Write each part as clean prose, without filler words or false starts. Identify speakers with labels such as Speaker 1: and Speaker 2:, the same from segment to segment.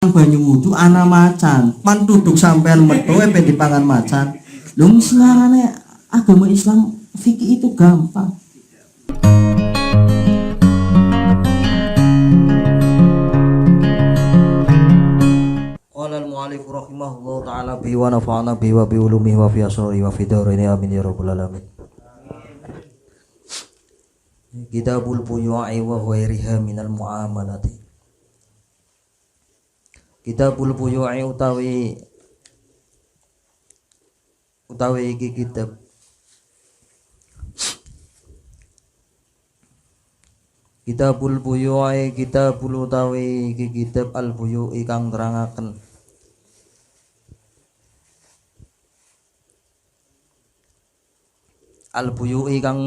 Speaker 1: banyu wudu ana macan pan duduk sampean metu ben dipangan macan lho siarane agama Islam fikih itu gampang. Qala al-mu'allif rahimahullahu ta'ala bi wa nafa'ana bi wa bi ulumihi wa fi asrari wa fi daraini amin ya rabbal alamin. Kitabul buyu'i wa ghairiha minal muamalati. Kitabul buyu'i utawi iki kitab Kitabul buyu'i kitabul utawi iki kitab al buyu'i kang nerangaken al buyu'i kang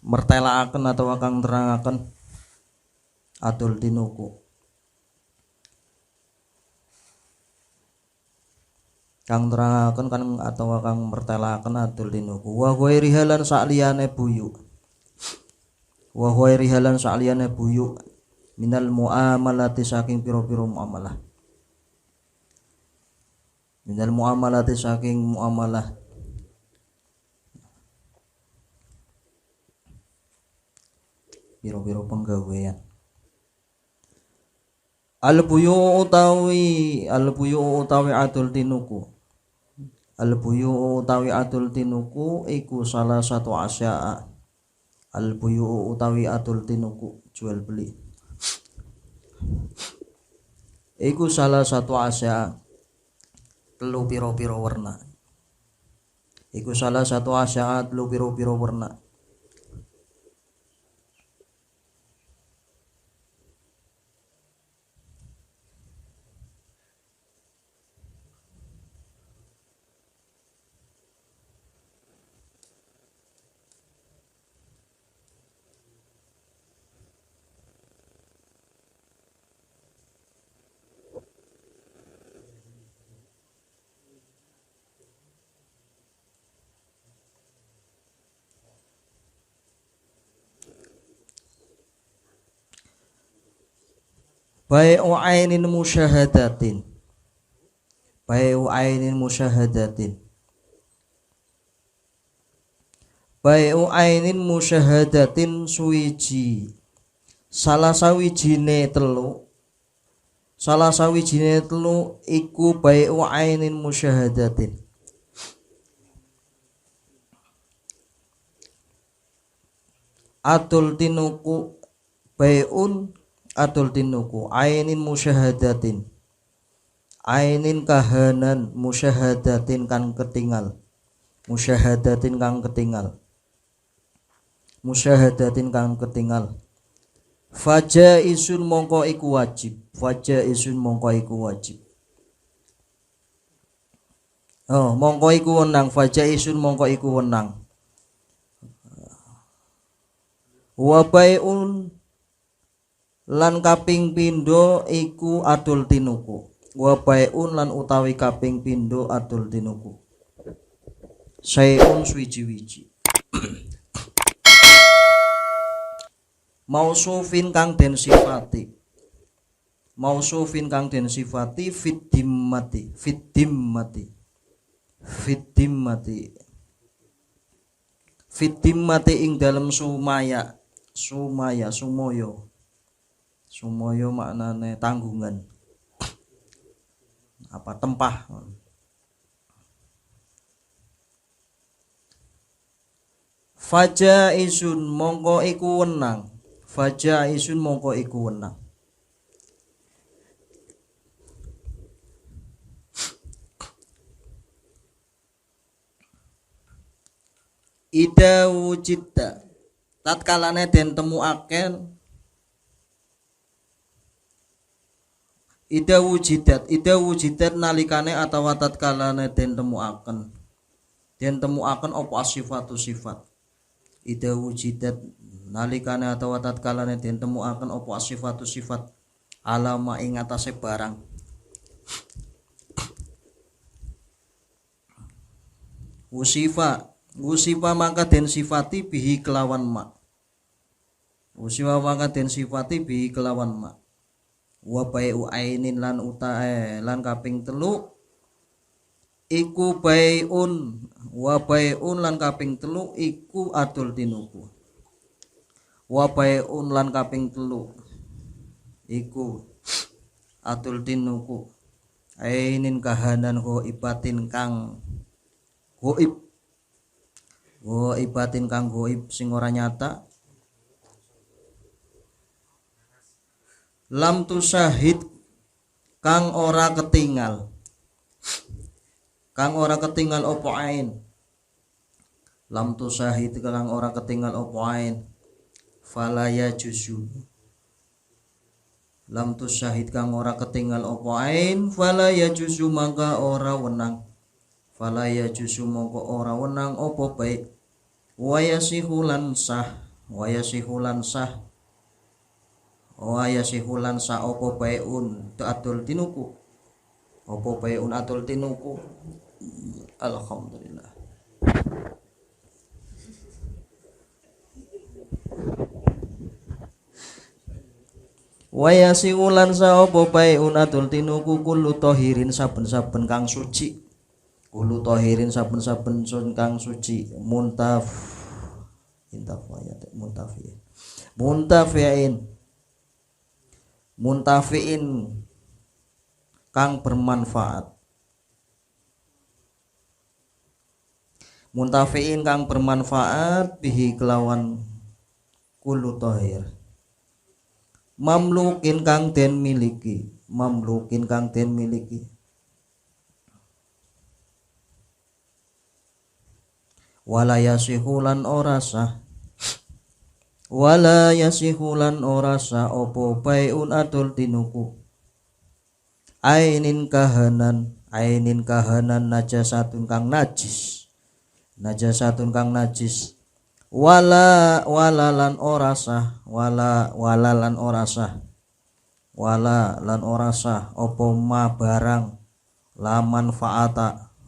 Speaker 1: mertelaaken atau kang nerangaken adol tinuku kang nerangaken kan atau kang mertelaken adul tinuku wa ghairiha lan sakliyane buyu wa ghairiha lan sakliyane buyu minal muamalati saking pira-pira muamalah minal muamalati saking muamalah pira-pira penggawean al buyu utawi adul tinuku Al-buyu utawi adul tinuku iku salah satu asya'a. Al-buyu utawi adul tinuku jual beli iku salah satu asya'a telu piro-piro warna. Iku salah satu asya'a telu piro-piro warna. Bai'u ainin musyahadatin. Bai'u ainin musyahadatin. Bai'u ainin musyahadatin suwiji. Salah sawijine telu iku bai'u ainin musyahadatin. Adul tinuku bai'un adul tinuku ainin musyahadatin ainin kahanan musyahadatin kang ketingal fajaisun mongko iku wajib mongko iku wenang fajaisun mongko iku wenang wa bai'un lan kaping pindho iku adul tinuku wa bai'un lan utawi kaping pindho adul tinuku sayun suwiji-wiji mausufin kang den sifati fit dimmati ing dalem sumoyo maknane tanggungan apa tempah. Fajaisun mongko iku wenang ida wujidta tatkalane den temuaken Ida wujidat nalikane atawa tatkalane den temuaken apa sifatu sifat. Ida wujidat nalikane atawa tatkalane den temuaken apa sifatu sifat alama ing atase barang. Wusifa mangka den sifati bihi kelawan ma. wa bai'u ainin lan lan kaping telu iku bai'un wa bai'un lan kaping telu iku adol tinuku wa bai'un lan kaping telu iku adol tinuku ainin kahanan ibatin kang ibatin kang goib sing ora nyata lam tu syahid kang ora ketinggal opo ain lam tu syahid kang ora ketinggal opo ain falaya juzu lam tu syahid kang ora ketinggal opo ain falaya juzu mangka ora wenang falaya juzu mongko ora wenang opo baik wayasihulan sah opo bai'un atul tinuku opo bai'un atul tinuku. Alhamdulillah. Wayasihulan sa opo bai'un atul tinuku kullu tahirin saben-saben kang suci kulu tohirin saben-saben sun kang suci muntafiin kang bermanfaat bihi kelawan kulu tohir mamlukin kang den miliki wala yasihulan ora sah opo bai'un atul tinuku ainin kahanan najasatun kang najis wala lan ora sah opo ma barang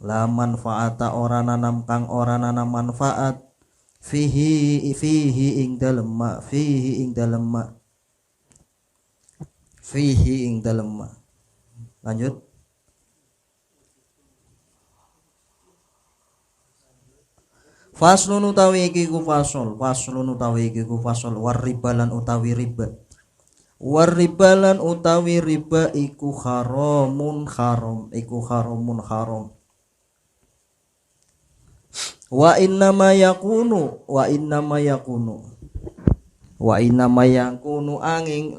Speaker 1: la manfaata ora nanam manfaat fihi ing dalem ma lanjut faslun utawi iki ku fasol waribalan utawi riba iku haramun haram wa inna ma yakunu angin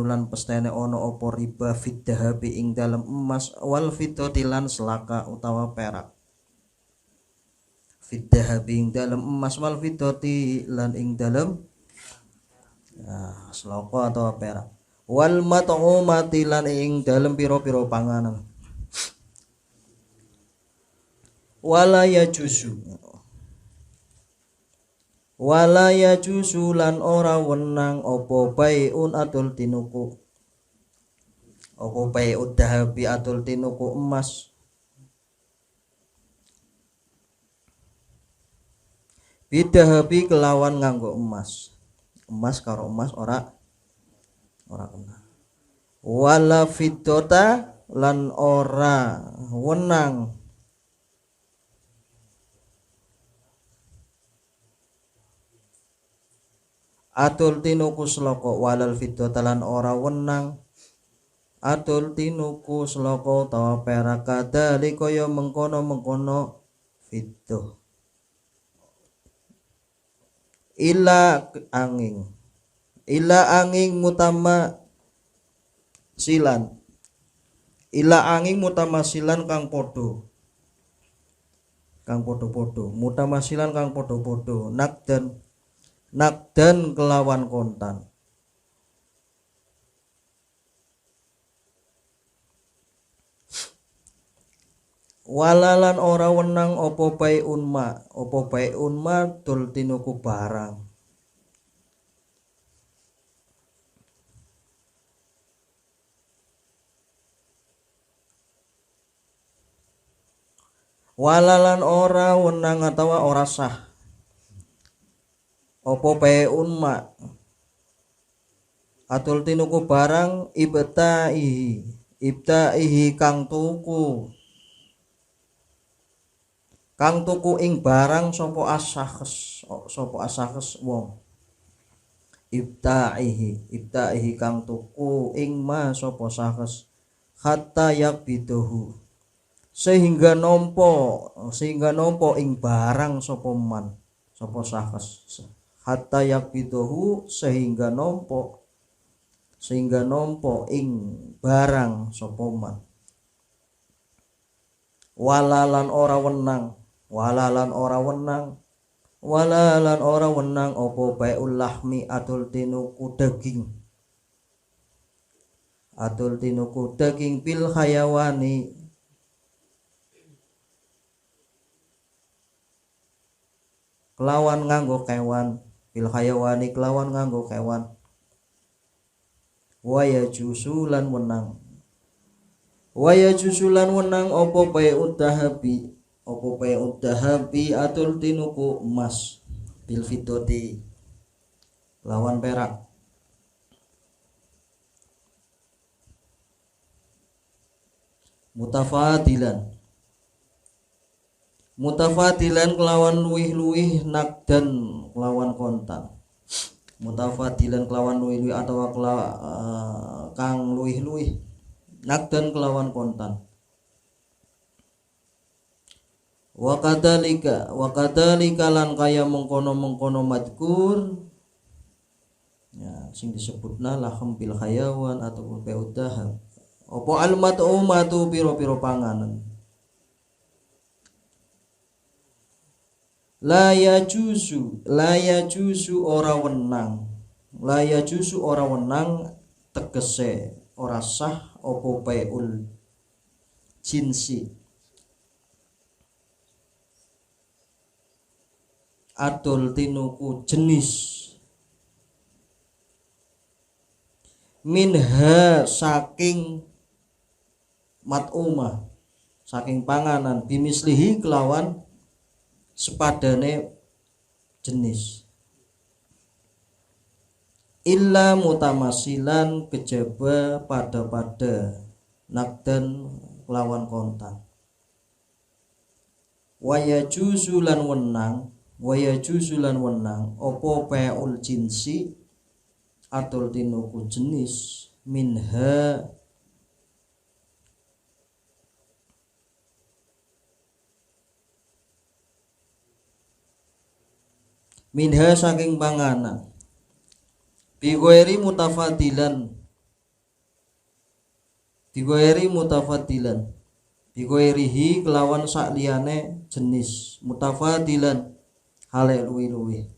Speaker 1: lan pestene ono opo riba fid dahabi ing dalam emas wal fiddati lan selaka utawa perak fid dahabi ing dalam emas wal fiddati lan ing dalam selaka atau perak wal mat'umati lan ing dalam piro-piro panganan wala yajuzu lan ora wenang opo bai'un atul tinuku opo bai'ud dahabi atul tinuku emas bidahabi kelawan nganggo emas karo emas ora kena wala fiddota lan ora wenang atul tinuku sloko walal fiddota lan ora wenang atul tinuku sloko utawa perak kadali kaya mengkono fiddah ila angin mutamasilan kang podo nakdan kelawan kontan walalan ora wenang opo bai'un ma tul tinuku barang walalan ora wenang atawa ora sah opo peun ma atul tinuku barang ibtaihi kang tuku ing barang sapa asahkes wong ibtaihi kang tuku ing ma sapa sahkes hatta yakbidahu sehingga nompo ing barang sapa man sapa sahkes hatta yakbidahu sehingga nompo ing barang sapa man walalan ora wenang apa baiul lahmi atul tinuku daging bil hayawani kelawan nganggo kewan bil hayawani kelawan nganggo kewan waya jusulan wenang apa baiud dahabi atul tinuku emas bil fiddati lawan perak mutafadilan kelawan luwih-luwih nakdan kelawan kontan mutafadilan kelawan luwih-luwih atau kang luwih-luwih nakdan kelawan kontan wa kadzalika lan kaya mengkono madkur ya sing disebutna lahum bil hayawan ataupun peudahab opo almatu piro panganan la yajuzu ora wenang tegese ora sah opo peul jinsi atul tinuku jenis minha saking mat'umah saking panganan bimislihi kelawan sepadane jenis illa mutamasilan kejaba pada nakdan kelawan kontan waya juzulan wenang opo peul jinsi atul tinuku jenis minha saking panganan bighairi mutafadilan bighairihi kelawan sakliyane jenis mutafadilan hale luwi-luwi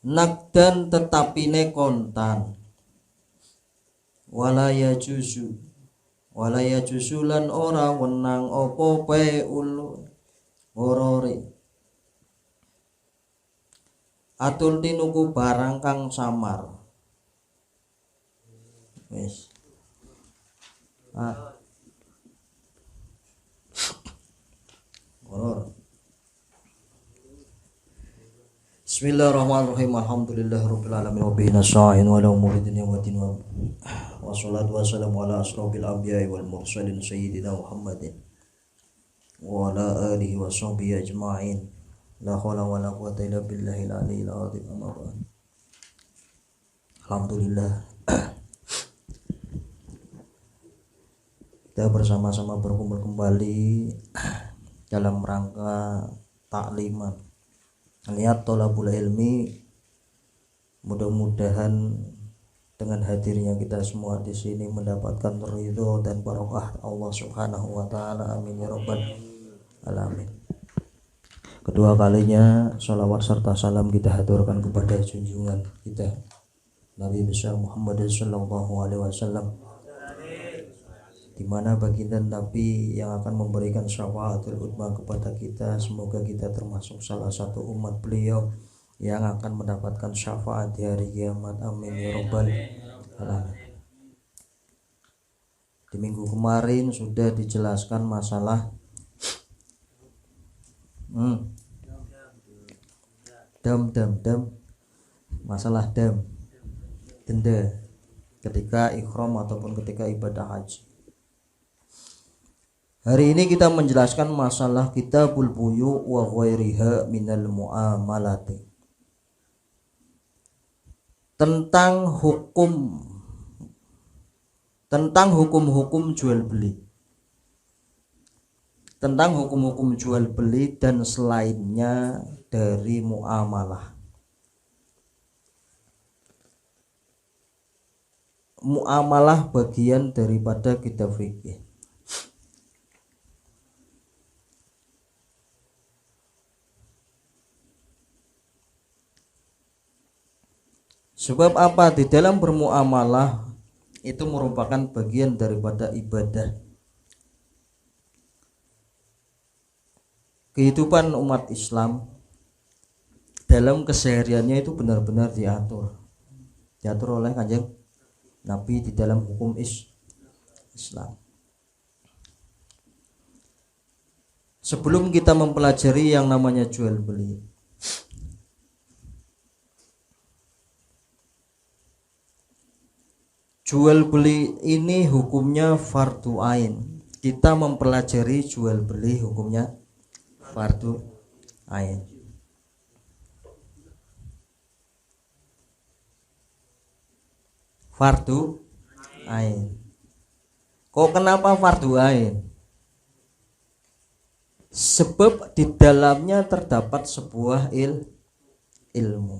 Speaker 1: nakdan tetapine kontan walaya jusulan ora wenang opo peul horori atul tinuku barang kang samar wis horor. Bismillahirrahmanirrahim. Alhamdulillahirabbil alamin wa bihi nasta'in wa la umuri dunya wa din wa wassalatu wassalamu ala asrofil anbiya'i wal mursalin sayyidina Muhammadin wa ala alihi wa sahbihi ajma'in. La haula wa la quwwata illa billahil aliyyil azim. Amma ba'd. Alhamdulillah. Kita bersama-sama berkumpul kembali dalam rangka takliman niat thalabul ilmi. Mudah-mudahan dengan hadirnya kita semua di sini mendapatkan ridho dan barokah Allah Subhanahu wa taala. Amin ya rabbal alamin. Kedua kalinya sholawat serta salam kita haturkan kepada junjungan kita Nabi besar Muhammad sallallahu alaihi wasallam, di mana baginda Nabi yang akan memberikan syafaatul uzma kepada kita. Semoga kita termasuk salah satu umat beliau yang akan mendapatkan syafaat di hari kiamat. Amin ya rabbal alamin. Di minggu kemarin sudah dijelaskan masalah Dam. Masalah denda ketika ikhram ataupun ketika ibadah haji. Hari ini kita menjelaskan masalah kitabul buyu wa ghairiha minal muamalati. Tentang hukum-hukum jual beli. Tentang hukum-hukum jual beli dan selainnya dari muamalah. Muamalah bagian daripada kitab fikih. Sebab apa? Di dalam bermuamalah itu merupakan bagian daripada ibadah. Kehidupan umat Islam dalam kesehariannya itu benar-benar diatur oleh Kanjeng Nabi di dalam hukum Islam. Sebelum kita mempelajari yang namanya jual beli, jual beli ini hukumnya fardu ain. Kita mempelajari jual beli hukumnya fardu ain. Fardu ain. Kok kenapa fardu ain? Sebab di dalamnya terdapat sebuah ilmu.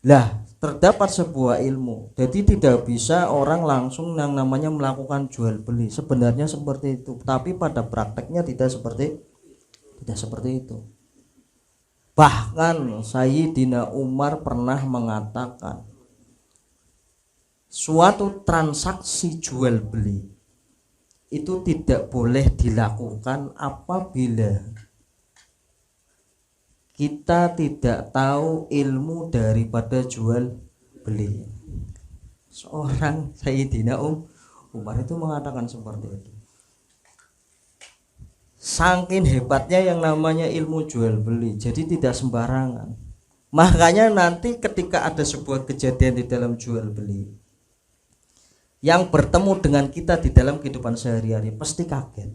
Speaker 1: Lah, terdapat sebuah ilmu. Jadi tidak bisa orang langsung yang namanya melakukan jual beli. Sebenarnya seperti itu, tapi pada prakteknya tidak seperti itu. Bahkan Sayyidina Umar pernah mengatakan suatu transaksi jual beli itu tidak boleh dilakukan apabila kita tidak tahu ilmu daripada jual beli. Seorang Sayyidina Umar itu mengatakan seperti itu. Saking hebatnya yang namanya ilmu jual beli, jadi tidak sembarangan. Makanya nanti ketika ada sebuah kejadian di dalam jual beli yang bertemu dengan kita di dalam kehidupan sehari-hari, pasti kaget.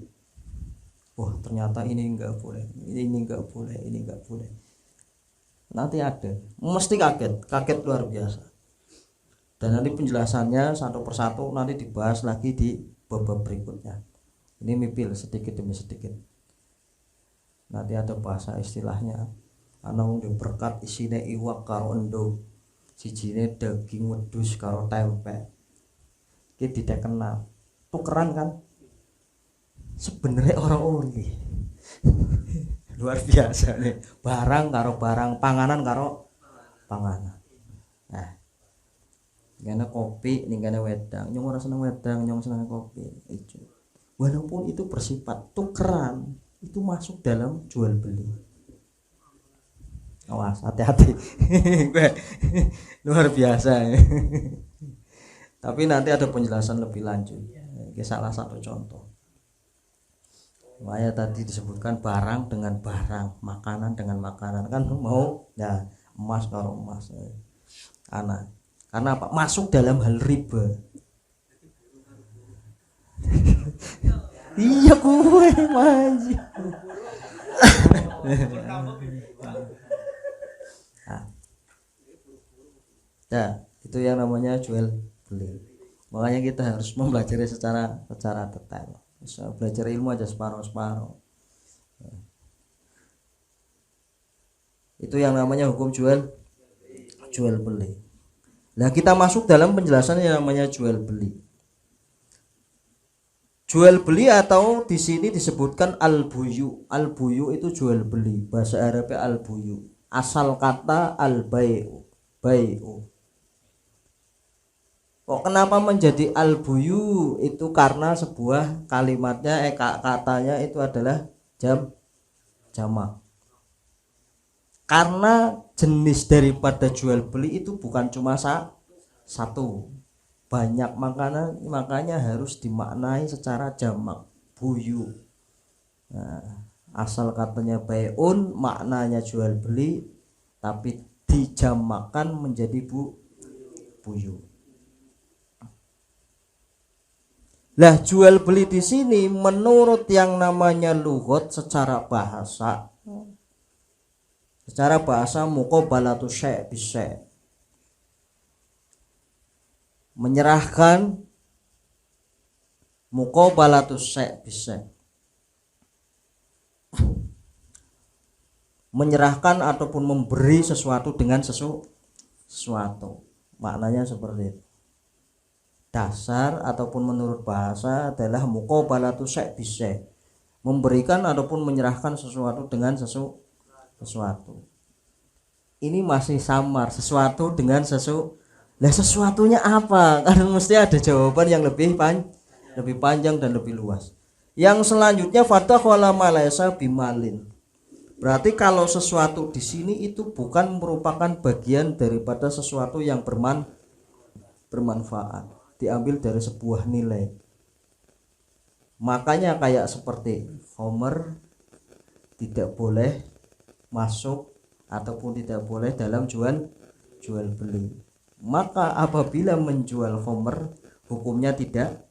Speaker 1: Wah, ternyata ini enggak boleh, ini enggak boleh. Nanti ada, mesti kaget luar biasa. Dan nanti penjelasannya satu persatu nanti dibahas lagi di bab berikutnya. Ini mipil sedikit demi sedikit. Nanti ada bahasa istilahnya. Ana wong berkat isine iwak karo endo, sijine daging wedhus karo tempe. Iki tidak kenal. Tukeran kan? Sebenarnya orang uli. Luar biasa nih. Barang karo barang, panganan karo panganan. Nah, ngene kopi ning kene wedang, nyong ora seneng wedang, nyong seneng kopi. Ijo. Walaupun itu bersifat tukeran, itu masuk dalam jual beli. Awas, hati-hati. Luar biasa. Tapi nanti ada penjelasan lebih lanjut. Ini salah satu contoh. Makanya tadi disebutkan barang dengan barang, makanan dengan makanan, kan mau ya emas karo emas. Karena apa? Masuk dalam hal riba. Iya gue maju. Nah, itu yang namanya jual beli. Makanya kita harus mempelajari secara detail. Bisa belajar ilmu aja separuh. Itu yang namanya hukum jual beli. Nah, kita masuk dalam penjelasan yang namanya jual beli. Jual beli atau di sini disebutkan al-buyu. Al-buyu itu jual beli. Bahasa Arabnya al-buyu. Asal kata al-bai'u. Bai'u. Kok kenapa menjadi al-buyu? Itu karena sebuah kalimatnya katanya itu adalah jamak. Karena jenis daripada jual beli itu bukan cuma satu. Banyak makanya harus dimaknai secara jamak, buyu. Nah, Asal katanya bai'un maknanya jual beli, tapi dijamakan menjadi buyu. Lah jual beli di sini menurut yang namanya lughat secara bahasa. Secara bahasa muqabalatu syai' bisyai'. Menyerahkan muqabalatu syai' bisyai'. Menyerahkan ataupun memberi sesuatu dengan sesuatu. Maknanya seperti itu. Dasar ataupun menurut bahasa adalah muqabalatu syai' bisyai', memberikan ataupun menyerahkan sesuatu dengan sesuatu. Ini masih samar, sesuatu dengan Lah sesuatunya apa? Karena mesti ada jawaban yang lebih panjang dan lebih luas. Yang selanjutnya fatakhala malaysa bimalin. Berarti kalau sesuatu di sini itu bukan merupakan bagian daripada sesuatu yang bermanfaat. Diambil dari sebuah nilai. Makanya kayak seperti khomer tidak boleh masuk ataupun tidak boleh dalam jual beli. Maka apabila menjual khomer hukumnya tidak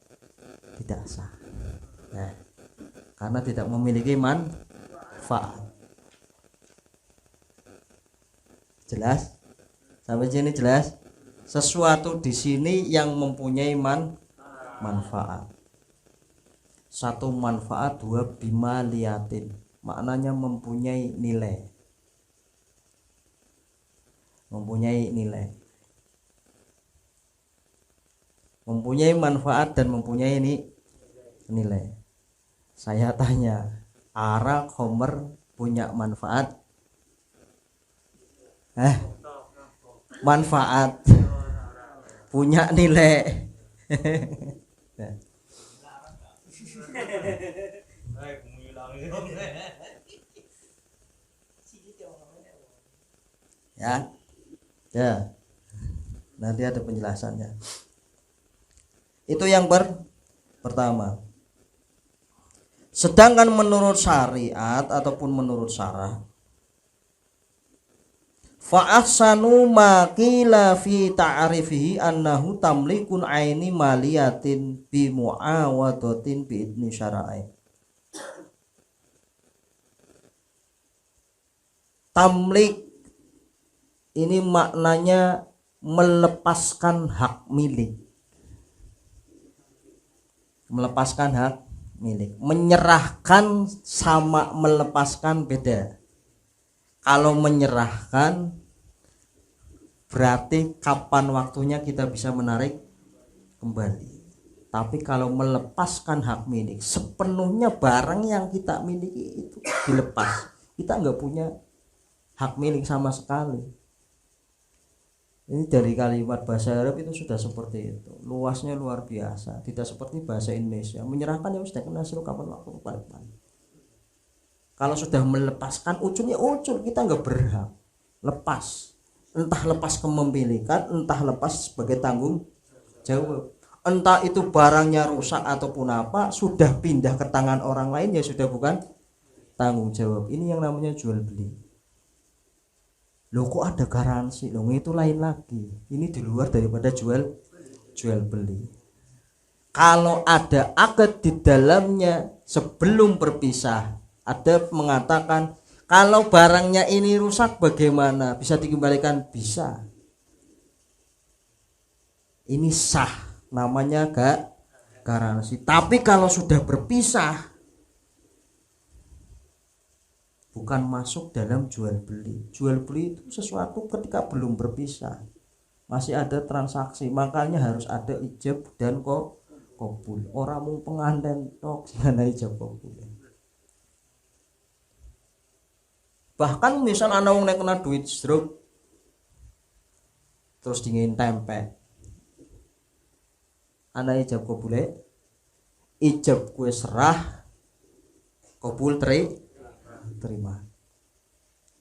Speaker 1: sah. Nah, karena tidak memiliki manfaat. Jelas? Sampai sini jelas? Sesuatu di sini yang mempunyai manfaat. Satu manfaat, dua bimaliatin. Maknanya mempunyai nilai. Mempunyai manfaat dan mempunyai nilai. Saya tanya, arak khomer punya manfaat? Manfaat, punya nilai. Ya, nanti ada penjelasannya. Itu yang pertama. Sedangkan menurut syariat ataupun menurut syarah, fa ahsanu ma qila fi ta'rifihi annahu tamlikun aini maliyatin bi muawadatin bi idni syara'i. Tamlik ini maknanya melepaskan hak milik. Melepaskan hak milik. Menyerahkan sama melepaskan beda. Kalau menyerahkan berarti kapan waktunya kita bisa menarik kembali. Tapi kalau melepaskan hak milik, sepenuhnya barang yang kita miliki itu dilepas. Kita nggak punya hak milik sama sekali. Ini dari kalimat bahasa Arab itu sudah seperti itu. Luasnya luar biasa. Tidak seperti bahasa Indonesia. Menyerahkan ya sudah kena suruh kapan waktu kapan. Kalau sudah melepaskan ujungnya ujung, kita nggak berhak lepas. Entah lepas kepemilikan, entah lepas sebagai tanggung jawab. Entah itu barangnya rusak ataupun apa, sudah pindah ke tangan orang lain ya sudah bukan tanggung jawab. Ini yang namanya jual beli. Loh kok ada garansi? Loh itu lain lagi. Ini di luar daripada jual beli. Kalau ada akad di dalamnya sebelum berpisah, ada mengatakan kalau barangnya ini rusak bagaimana? Bisa dikembalikan? Bisa. Ini sah, namanya garansi. Tapi kalau sudah berpisah, bukan masuk dalam jual beli. Jual beli itu sesuatu ketika belum berpisah, masih ada transaksi, makanya harus ada ijab dan qabul. Orang mau pengantin tok sing ijab qabul. Bahkan misal ana wong nek kena duit stroke terus dingin tempe, ana ijab qabule, ijab kue serah, qabul terima.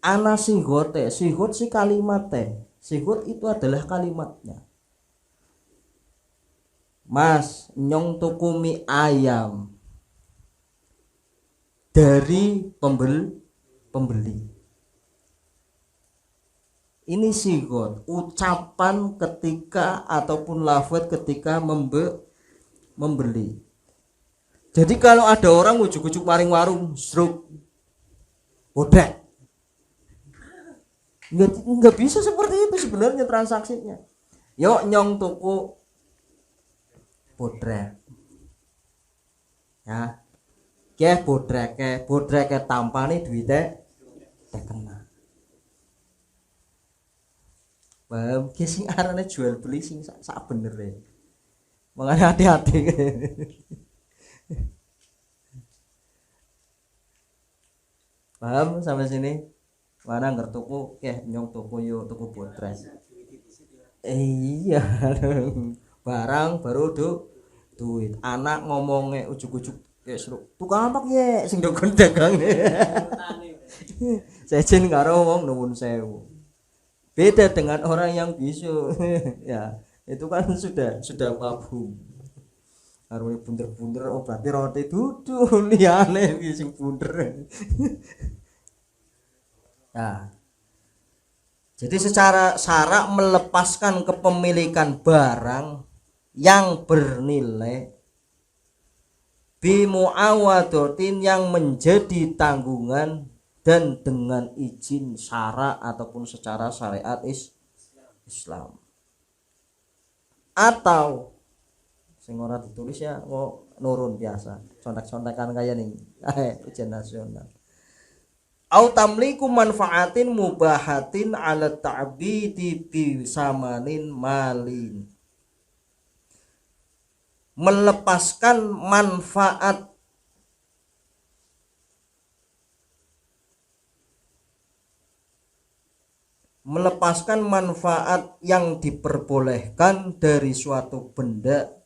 Speaker 1: Ana singgote, singgot si kalimatnya. Singgot itu adalah kalimatnya. Mas, nyong tuku mie ayam. dari pembeli. Ini sigot, ucapan ketika ataupun lafaz ketika membeli. Jadi kalau ada orang ujuk-ujuk maring warung, sruk, bodrek, nggak bisa seperti itu sebenarnya transaksinya. Yuk nyong tuku bodrek, ya, bodrek tampane duitnya kena. Paham? Ki sing arane jual beli sing sak bener e. Makanya hati-hati. Paham sampai sini? Mana ngerti tuku nyong tuku yo tuku bodrek. Iya. Barang baru duit. Anak ngomongnya ujuk-ujuk kayak seru. Tukang apa ya sing dokon dagang. Sejen karo wong nuwun sewu. Beda dengan orang yang bisu. Ya, itu kan sudah mabuk. Karo bunder-bunder oh berarti roti dudu liyane iki sing bunder. Nah, jadi secara syarak melepaskan kepemilikan barang yang bernilai bimuawadatin yang menjadi tanggungan dan dengan izin syarak ataupun secara syariat Islam. Atau sing ora ditulis ya nurun biasa, contek-contekan kayak nih ujian nasional. Au tamliku manfaatin mubahatin ala ta'bidi bi samanin malin. Melepaskan manfaat yang diperbolehkan dari suatu benda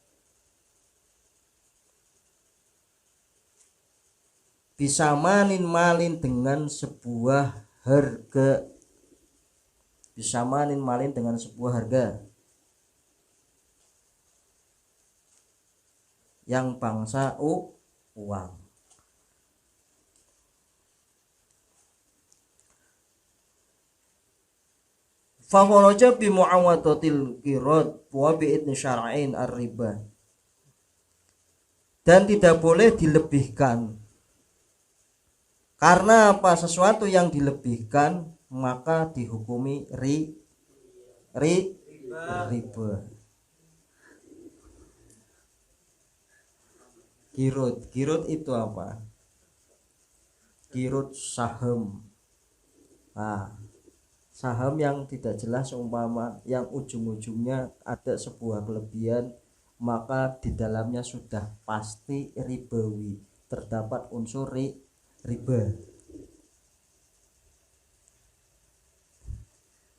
Speaker 1: bisa malin dengan sebuah harga, yang bangsa uang. Fakharaja bi muawadatil qirad wa bi idni syar'in ar-riba. Dan tidak boleh dilebihkan. Karena apa? Sesuatu yang dilebihkan maka dihukumi riba. Kirut itu apa? Kirut saham. Nah, saham yang tidak jelas umpama yang ujung-ujungnya ada sebuah kelebihan maka di dalamnya sudah pasti ribawi, terdapat unsur riba.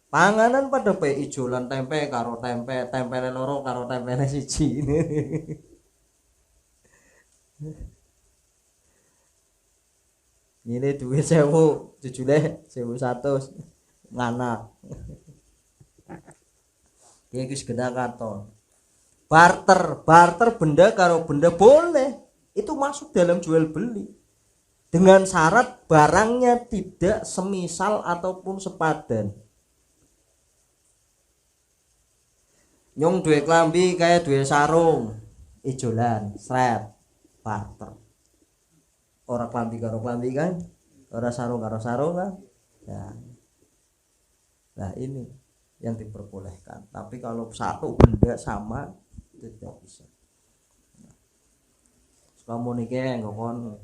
Speaker 1: Panganan pada pe ijolan tempe karo tempene loro karo tempene siji. Ini duit 1000, jujule 1100 nganak. Iki wis genah katon. Barter benda karo benda boleh. Itu masuk dalam jual beli. Dengan syarat barangnya tidak semisal ataupun sepadan. Nyong duwe klambi kayak duwe sarung, ijolan, sret, barter. Ora klambi karo klambi kan, ora sarung karo sarung kan. Ya. Nah, ini yang diperbolehkan. Tapi kalau satu benda sama tidak bisa. Kamu niki ngomong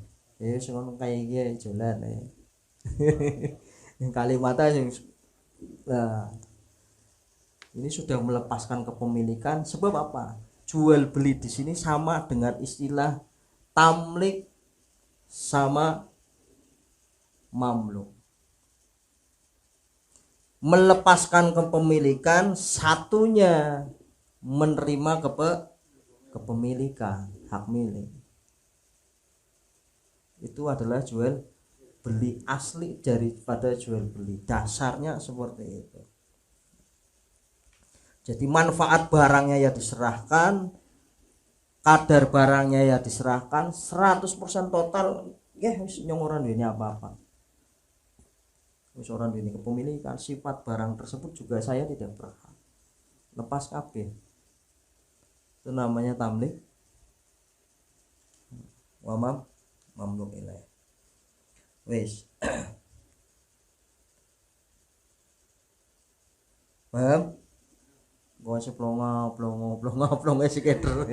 Speaker 1: sing kayak iki jalan yang kalimatnya yang ini sudah melepaskan kepemilikan. Sebab apa? Jual beli di sini sama dengan istilah tamlik sama mamluk. Melepaskan kepemilikan, satunya menerima kepemilikan, hak milik. Itu adalah jual beli asli daripada jual beli. Dasarnya seperti itu. Jadi manfaat barangnya ya diserahkan, kadar barangnya ya diserahkan, 100% total wis nyong ora duweni apa-apa. Wis ora duweni kepemilikan, sifat barang tersebut juga saya tidak berhak. Lepas kabeh. Itu namanya tamlik wa mamluk ilaih. Wis. Paham? Gue plongo sekitar.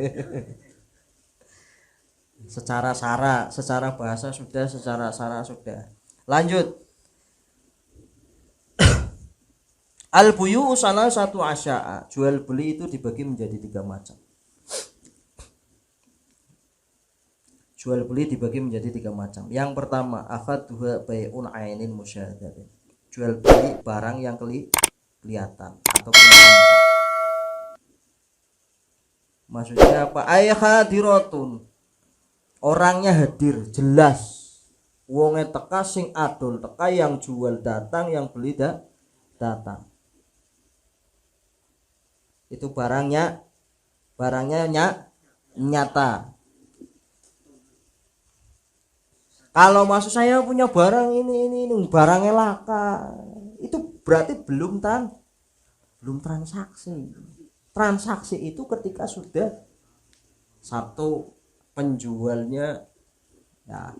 Speaker 1: Secara bahasa sudah, secara sara sudah. Lanjut. Al-buyu salah satu asya'a. Jual beli itu dibagi menjadi 3 macam. Jual beli dibagi menjadi 3 macam. Yang pertama, ahaduha bai'un ainin musyahadatin. Jual beli barang yang kelihatan ataupun nampak. Maksudnya apa? Ay hadiratun. Orangnya hadir, jelas. Wonge teka sing adol teka, yang jual datang, yang beli datang. Itu barangnya nyata. Kalau maksud saya punya barang ini barangnya laka, itu berarti belum transaksi. Transaksi itu ketika sudah satu penjualnya ya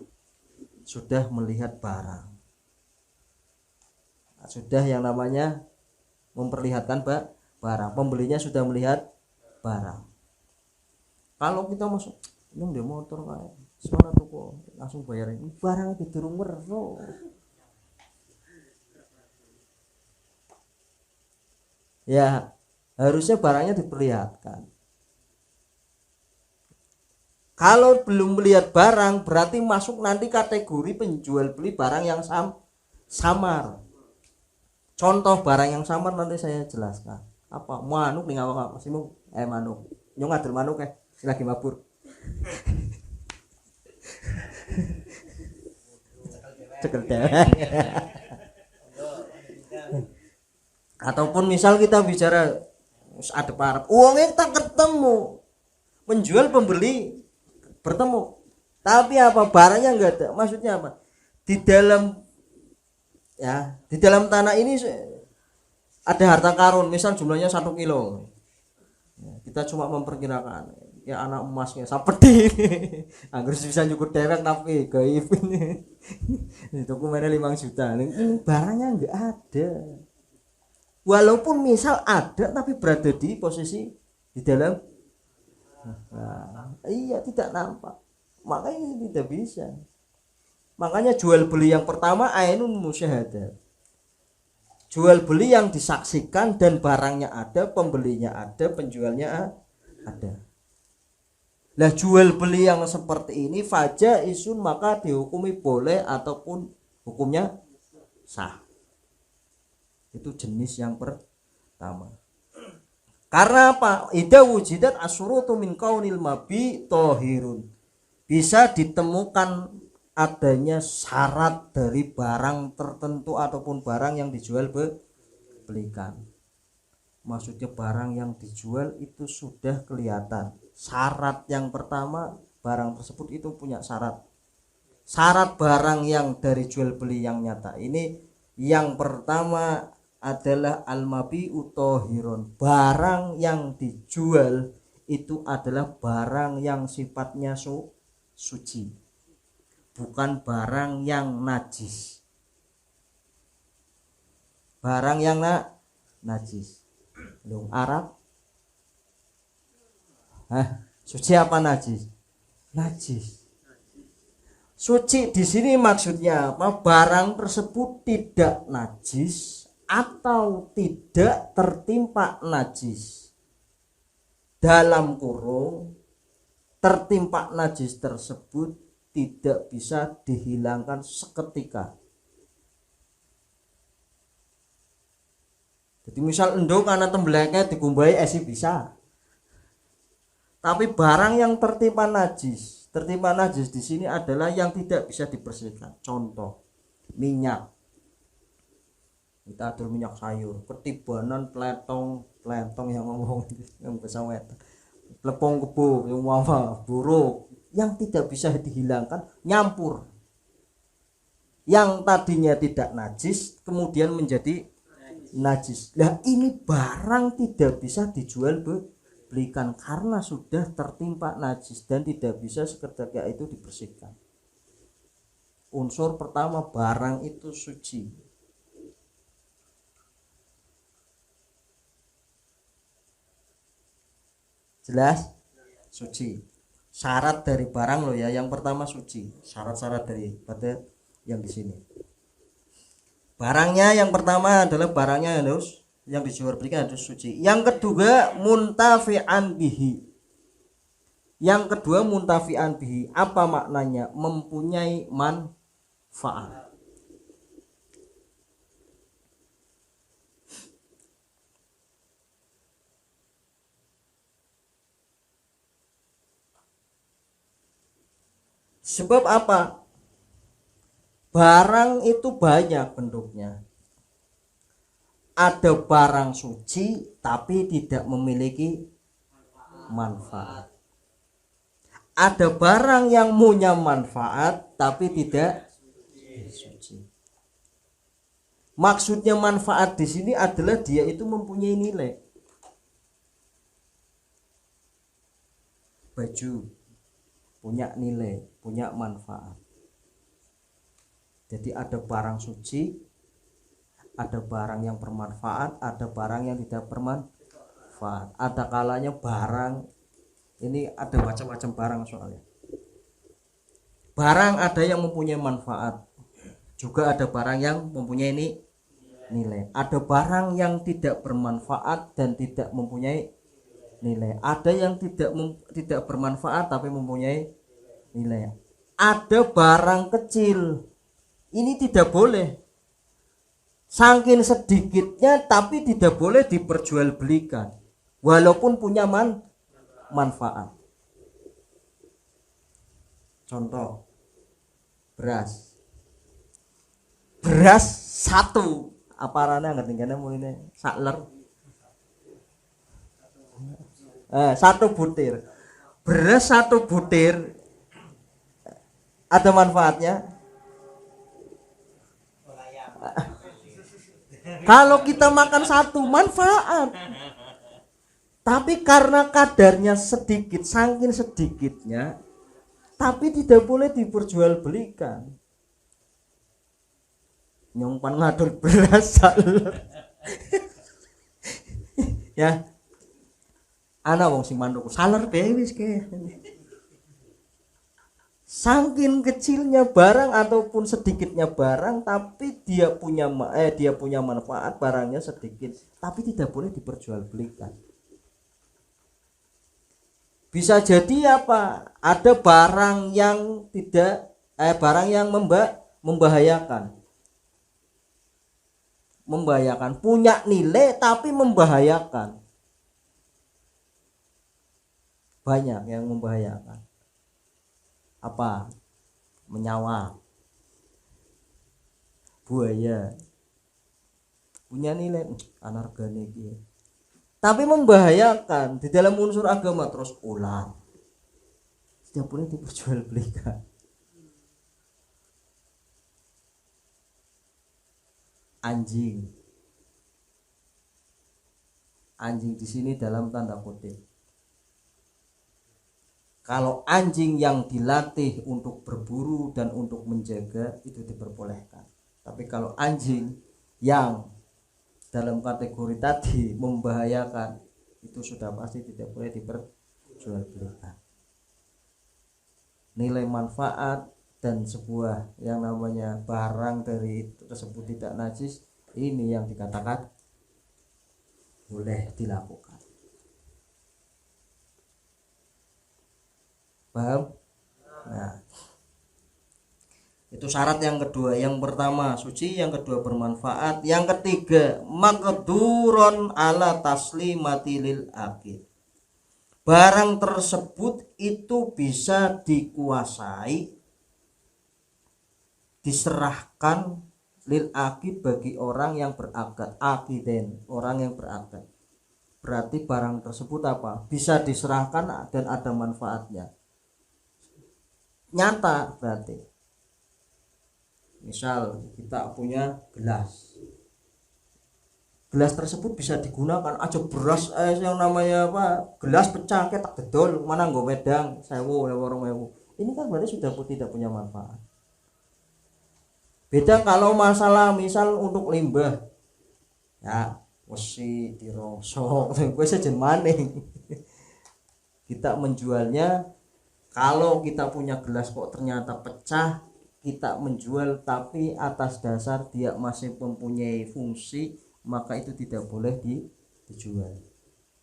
Speaker 1: sudah melihat barang, sudah yang namanya memperlihatkan barang, pembelinya sudah melihat barang. Kalau kita masuk ini dia motor kayak semana tuh kok langsung bayarin barang di durung weruh. Ya harusnya barangnya diperlihatkan. Kalau belum melihat barang berarti masuk nanti kategori penjual beli barang yang samar. Contoh barang yang samar nanti saya jelaskan. Apa? Manuk ning awak Mas Imung. Manuk. Nyong ngadel manuk lagi mabur. Cekel dewek. Ataupun misal kita bicara ada parap, uangnya tak ketemu, penjual pembeli bertemu, tapi apa barangnya enggak ada. Maksudnya apa? Di dalam tanah ini ada harta karun, misal jumlahnya 1 kilo. Kita cuma memperkirakan ya anak emasnya sapeti. Anggur bisa nyukur dewek tapi gaib ini. Dokumennya 5 juta. Ini barangnya enggak ada. Walaupun misal ada tapi berada di posisi di dalam iya tidak nampak, makanya tidak bisa. Makanya jual beli yang pertama ainun musyahadah, jual beli yang disaksikan dan barangnya ada, pembelinya ada, penjualnya ada. Lah jual beli yang seperti ini faja isun maka dihukumi boleh ataupun hukumnya sah. Itu jenis yang pertama. Karena apa? Idza wujidat asyurutu min kaunil mabi tohirun. Bisa ditemukan adanya syarat dari barang tertentu ataupun barang yang dijual belikan. Maksudnya barang yang dijual itu sudah kelihatan. Syarat yang pertama, barang tersebut itu punya syarat. Syarat barang yang dari jual beli yang nyata ini yang pertama adalah al-mabi'u tohirun. Barang yang dijual itu adalah barang yang sifatnya suci, bukan barang yang najis. Barang yang najis. Arab suci apa najis? Najis. Suci di sini maksudnya apa? Barang tersebut tidak najis atau tidak tertimpa najis. Dalam kurung, tertimpa najis tersebut tidak bisa dihilangkan seketika. Jadi misal endok karena tembeleknya digumbai bisa. Tapi barang yang tertimpa najis di sini adalah yang tidak bisa dibersihkan. Contoh, minyak. Kita adol minyak sayur, ketibanan pletong yang ngomong yang pesawat, lepong kebo yang wawa buruk yang tidak bisa dihilangkan nyampur yang tadinya tidak najis kemudian menjadi najis. Nah ini barang tidak bisa dijual belikan karena sudah tertimpa najis dan tidak bisa seketika itu dibersihkan. Unsur pertama, barang itu suci. Jelas? Suci. Syarat dari barang loh ya, yang pertama suci. Syarat-syarat daripada yang di sini. Barangnya yang pertama adalah barangnya harus yang dijual belikan harus suci. Yang kedua muntafi'an bihi. Yang kedua muntafi'an bihi. Apa maknanya? Mempunyai manfaat. Sebab apa? Barang itu banyak bentuknya. Ada barang suci tapi tidak memiliki manfaat. Ada barang yang punya manfaat tapi tidak suci. Maksudnya manfaat di sini adalah dia itu mempunyai nilai. Baju punya nilai, punya manfaat. Jadi ada barang suci, ada barang yang bermanfaat, ada barang yang tidak bermanfaat. Ada kalanya barang ini ada macam-macam barang soalnya. Barang ada yang mempunyai manfaat, juga ada barang yang mempunyai nilai. Ada barang yang tidak bermanfaat dan tidak mempunyai nilai. Ada yang tidak bermanfaat tapi mempunyai nilai. Ada barang kecil, ini tidak boleh, saking sedikitnya tapi tidak boleh diperjualbelikan walaupun punya manfaat. Contoh beras satu aparannya nggak tinggalnya mulai sakler, satu butir beras, satu butir ada manfaatnya. Kalau kita makan satu manfaat, tapi karena kadarnya sedikit, saking sedikitnya, tapi tidak boleh diperjualbelikan. Nyumpan ngadul beras ya, ana wong sing manuk saler bewis ke. Saking kecilnya barang ataupun sedikitnya barang, tapi dia punya manfaat, barangnya sedikit, tapi tidak boleh diperjualbelikan. Bisa jadi apa? Ada barang yang barang yang membahayakan. Punya nilai tapi membahayakan. Banyak yang membahayakan. Apa? Menyawa, buaya, punya nilai anargane iki, tapi membahayakan di dalam unsur agama. Terus ular tidak boleh diperjualbelikan. Anjing di sini dalam tanda kutip. Kalau anjing yang dilatih untuk berburu dan untuk menjaga itu diperbolehkan. Tapi kalau anjing yang dalam kategori tadi membahayakan, itu sudah pasti tidak boleh diperjualbelikan. Nilai manfaat dan sebuah yang namanya barang dari tersebut tidak najis, ini yang dikatakan boleh dilakukan. Paham? Nah, itu syarat yang kedua. Yang pertama suci, yang kedua bermanfaat, yang ketiga maqduron ala taslimati lil aqid. Barang tersebut itu bisa dikuasai, diserahkan lil aqid bagi orang yang berakad, aqiden, orang yang berakad. Berarti barang tersebut apa? Bisa diserahkan dan ada manfaatnya. Nyata berarti. Misal kita punya gelas. Gelas tersebut bisa digunakan aja beras yang namanya apa? Gelas pecah tak gedol, mana nggo wedang 1000 2000. Ini kan berarti sudah tidak punya manfaat. Beda kalau masalah misal untuk limbah. Ya, wesi dirosok wis sejen maning. Kita menjualnya kalau kita punya gelas kok ternyata pecah, kita menjual tapi atas dasar dia masih mempunyai fungsi, maka itu tidak boleh dijual.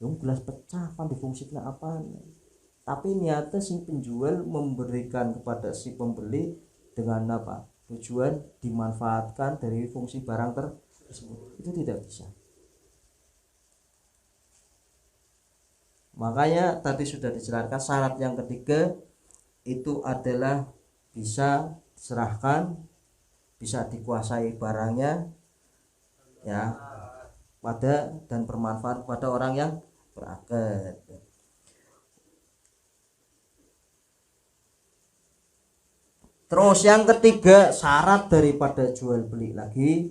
Speaker 1: Yang gelas pecah kan difungsikan apa? Tapi niatnya si penjual memberikan kepada si pembeli dengan apa? Tujuan dimanfaatkan dari fungsi barang tersebut. Itu tidak bisa. Makanya tadi sudah dijelaskan syarat yang ketiga itu adalah bisa diserahkan, bisa dikuasai barangnya ya pada dan bermanfaat kepada orang yang berakad. Terus yang ketiga syarat daripada jual beli lagi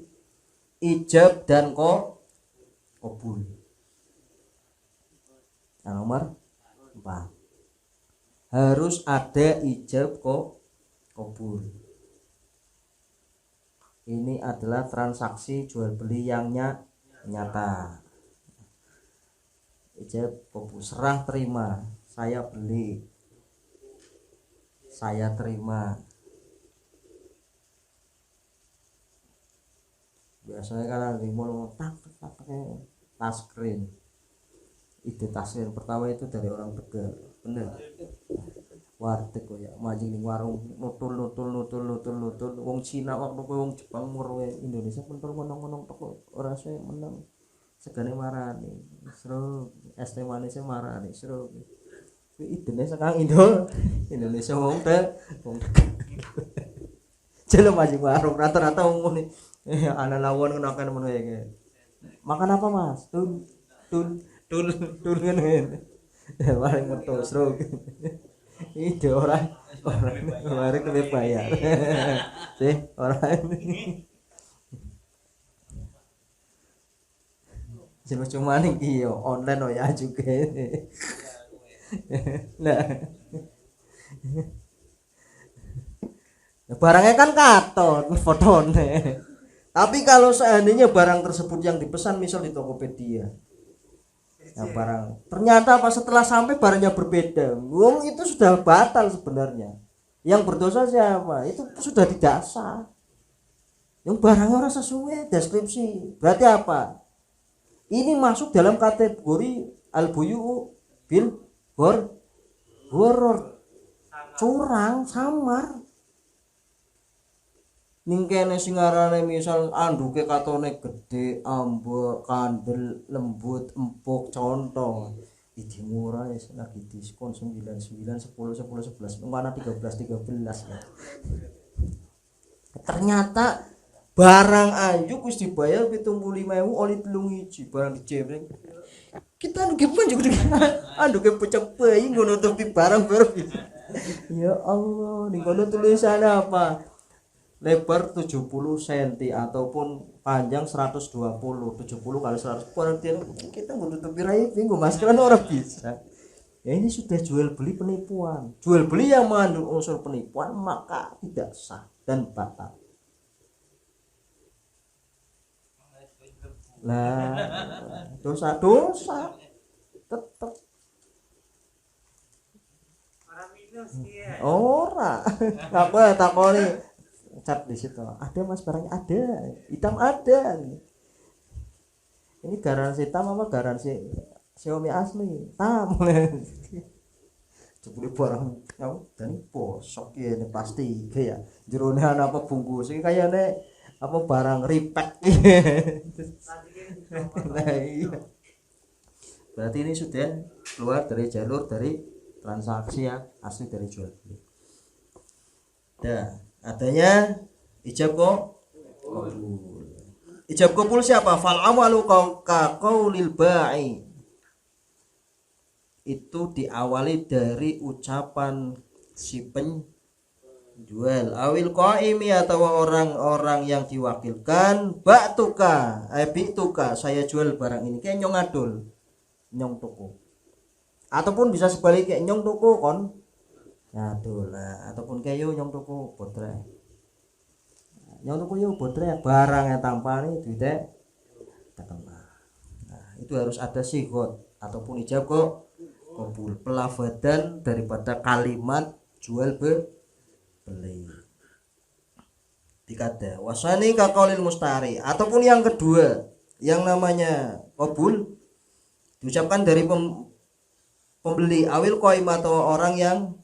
Speaker 1: ijab dan qabul. Yang nomor 4 harus ada ijab qabul. Ini adalah transaksi jual beli yang nyata. Ijab qabul, serah terima, saya beli, saya terima. Biasanya kan di mall tak touchscreen. Ide taswir pertama itu dari orang Tegal, bener. Warteg kok ya majing ning warung nutul wong Cina waktu kowe wong Jepang murwe Indonesia pentul menang-menang toko ora saya menang segane marani seru es teh manisnya marani seru kuwi idene sakang Indonesia wong jelo majing warung rata-rata wong ngene ana lawon ngono ngono ya makan apa mas tul ngene ya paling metu seru ide orang kemarin lebih bayar sih orang cuma nih iyo online oh ya juga nah barangnya kan katon fotonya tapi kalau seandainya barang tersebut yang dipesan misal di Tokopedia nah barang ternyata apa setelah sampai barangnya berbeda wong itu sudah batal sebenarnya yang berdosa siapa itu sudah tidak sah yang barangnya orang sesuai deskripsi berarti apa ini masuk dalam kategori al-buyu bil horor curang samar ning kene sing arane misal anduke katone gede ambek kandel lembut empuk contoh iki murah ya lagi diskon 99 10 10 11 mana 13 13 ya. Ternyata barang anjuk wis dibayar 75.000 oli telung iji barang dicebreng kita nggih pun juga anduke pucuk bayi ngono nutupi barang baru ya Allah ning kono tulisan apa lebar 70 cm ataupun panjang 120 70 kali 100 kita menutupi raih bingung maskeran orang bisa ya ini sudah jual beli penipuan jual beli yang mengandung unsur penipuan maka tidak sah dan batal nah dosa tetap ora apa takoni cat di situ ada mas barangnya ada hitam ada ini garansi hitam apa garansi Xiaomi asli tam jebule barang kamu dan bosok ya ini pasti ya jerone ana apa bungkus iki kayane apa barang repack nah, iya. Berarti ini sudah keluar dari jalur dari transaksi yang asli dari jual beli nah adanya ijab qabul. Ijab qabul siapa? Fal amalu qaulil ba'i. Itu diawali dari ucapan si jual, awil qaimi atau orang-orang yang diwakilkan, ba'tuka bituka saya jual barang ini, kayak nyong adul nyong tuku, ataupun bisa sebaliknya nyong tuku kon adul, ataupun kayak yo nyong tuku botre, nyong tuku yo botre barangnya tampane duite terkenal. Nah, itu harus ada sigot ataupun ijab kok kabul, pelafadan daripada kalimat jual beli. Dikata wasani kaqaulil mustari, ataupun yang kedua yang namanya kabul diucapkan dari pembeli, awil qaim atau orang yang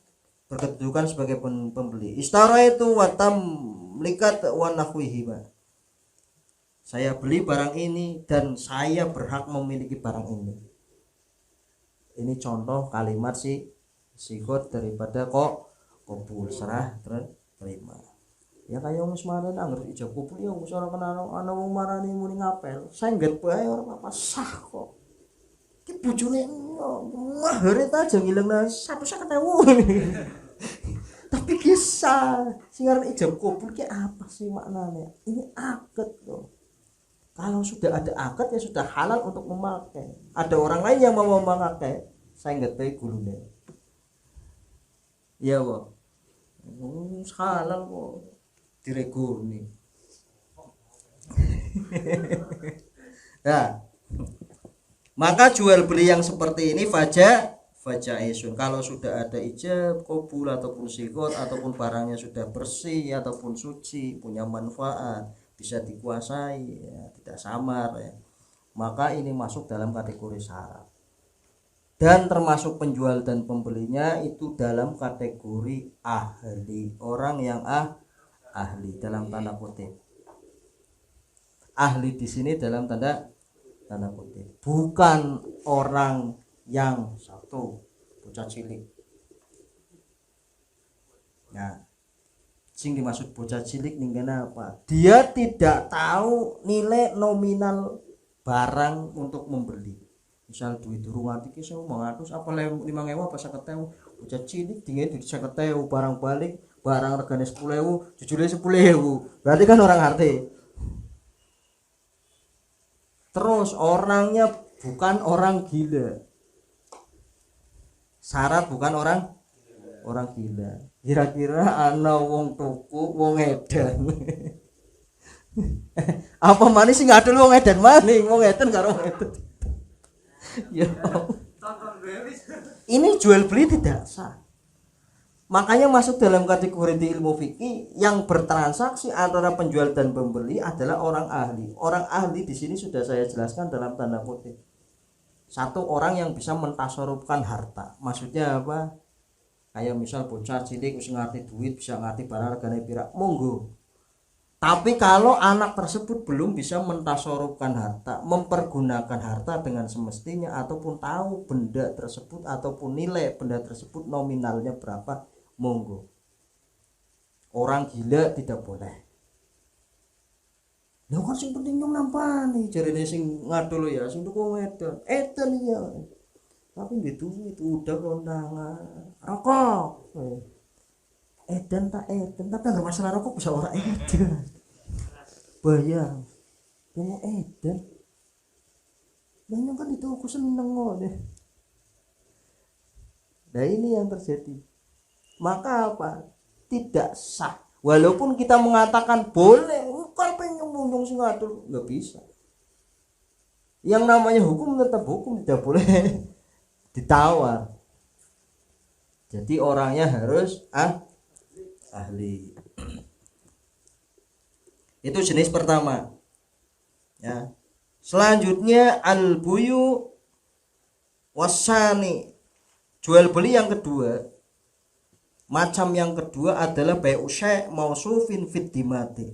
Speaker 1: berkedudukan sebagai pembeli. Istara itu watam likat wa nahwihi, saya beli barang ini dan saya berhak memiliki barang ini. Ini contoh kalimat sigot daripada kok kabul, serah terima. Ya kayak wong semaren anggere ijab kabul ya wis ora ana wong marani muni ngapel. Sengget bae ora apa sah kok. Ki bojone mahare ta aja ngilengna 150.000. Tapi kisah sing arep ijab kabul ki apa sih maknanya? Ini akad loh. Kalau sudah ada akad ya sudah halal untuk memakai. Ada orang lain yang mau memakai, sengget bae gulune. Iya kok. Halal kok diregoni. Nah, maka jual beli yang seperti ini fajaisun. Kalau sudah ada ijab kabul ataupun sigot ataupun barangnya sudah bersih ataupun suci, punya manfaat, bisa dikuasai, ya, tidak samar, ya, maka ini masuk dalam kategori syarat. Dan termasuk penjual dan pembelinya itu dalam kategori ahli, orang yang ahli dalam tanda kutip. Ahli di sini dalam tanda kutip, bukan orang yang satu bocah cilik. Nah, sing dimaksud bocah cilik ning kene apa? Dia tidak tahu nilai nominal barang untuk membeli. Misal duit durung ati ki 1.500 apa 5.000 apa 50.000, bocah cilik dingin duit 50.000, barang balik barang regane 10.000 jujule 10.000, berarti kan orang ngerti. Terus orangnya bukan orang gila, syarat bukan orang gila. Kira-kira ana wong tuku wong edan. Apa manis sing ngadul wong edan maning, wong edan karo wong edan. Ya. Ini jual beli tidak sah. Makanya masuk dalam kategori di ilmu fikih yang bertransaksi antara penjual dan pembeli adalah orang ahli. Orang ahli di sini sudah saya jelaskan dalam tanda kutip. Satu orang yang bisa mentasarufkan harta. Maksudnya apa? Kayak misal bocah cilik wis ngerti duit, bisa ngerti barang regane pira, monggo. Tapi kalau anak tersebut belum bisa mentasarufkan harta, mempergunakan harta dengan semestinya, ataupun tahu benda tersebut ataupun nilai benda tersebut nominalnya berapa, monggo. Orang gila tidak boleh. Lha kan sing penting nyong nampani, jarene sing ngadol ya, sing tuku edan iya. Tapi duit udah kondangan, rokok. Edan tak edan, tapi nggak masalah rokok bisa orang edan. Bayar, mau edan. Banyak kan itu aku seneng deh. Nah ini yang terjadi. Maka apa? Tidak sah. Walaupun kita mengatakan boleh, kalau pengen nyung sing ngatur, nggak bisa. Yang namanya hukum tetap hukum, tidak boleh ditawar. Jadi orangnya harus ahli. Itu jenis pertama. Ya. Selanjutnya al-buyu wasani. Jual beli yang kedua. Macam yang kedua adalah bai'u syai' mausufin fid dimati.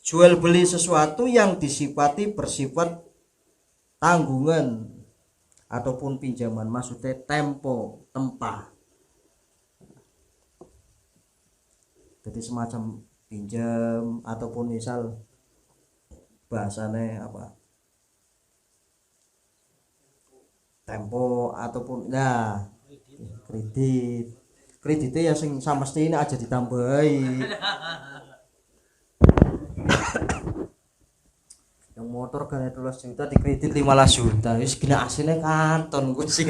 Speaker 1: Jual beli sesuatu yang disifati bersifat tanggungan ataupun pinjaman, maksudnya tempo, tempah. Jadi semacam pinjam ataupun misal bahasanya apa, tempo ataupun kredit kreditnya ya sing samestine aja ditambahi. Yang motor kan 12 juta dikredit 15 juta wis kena asine kanton gue sih.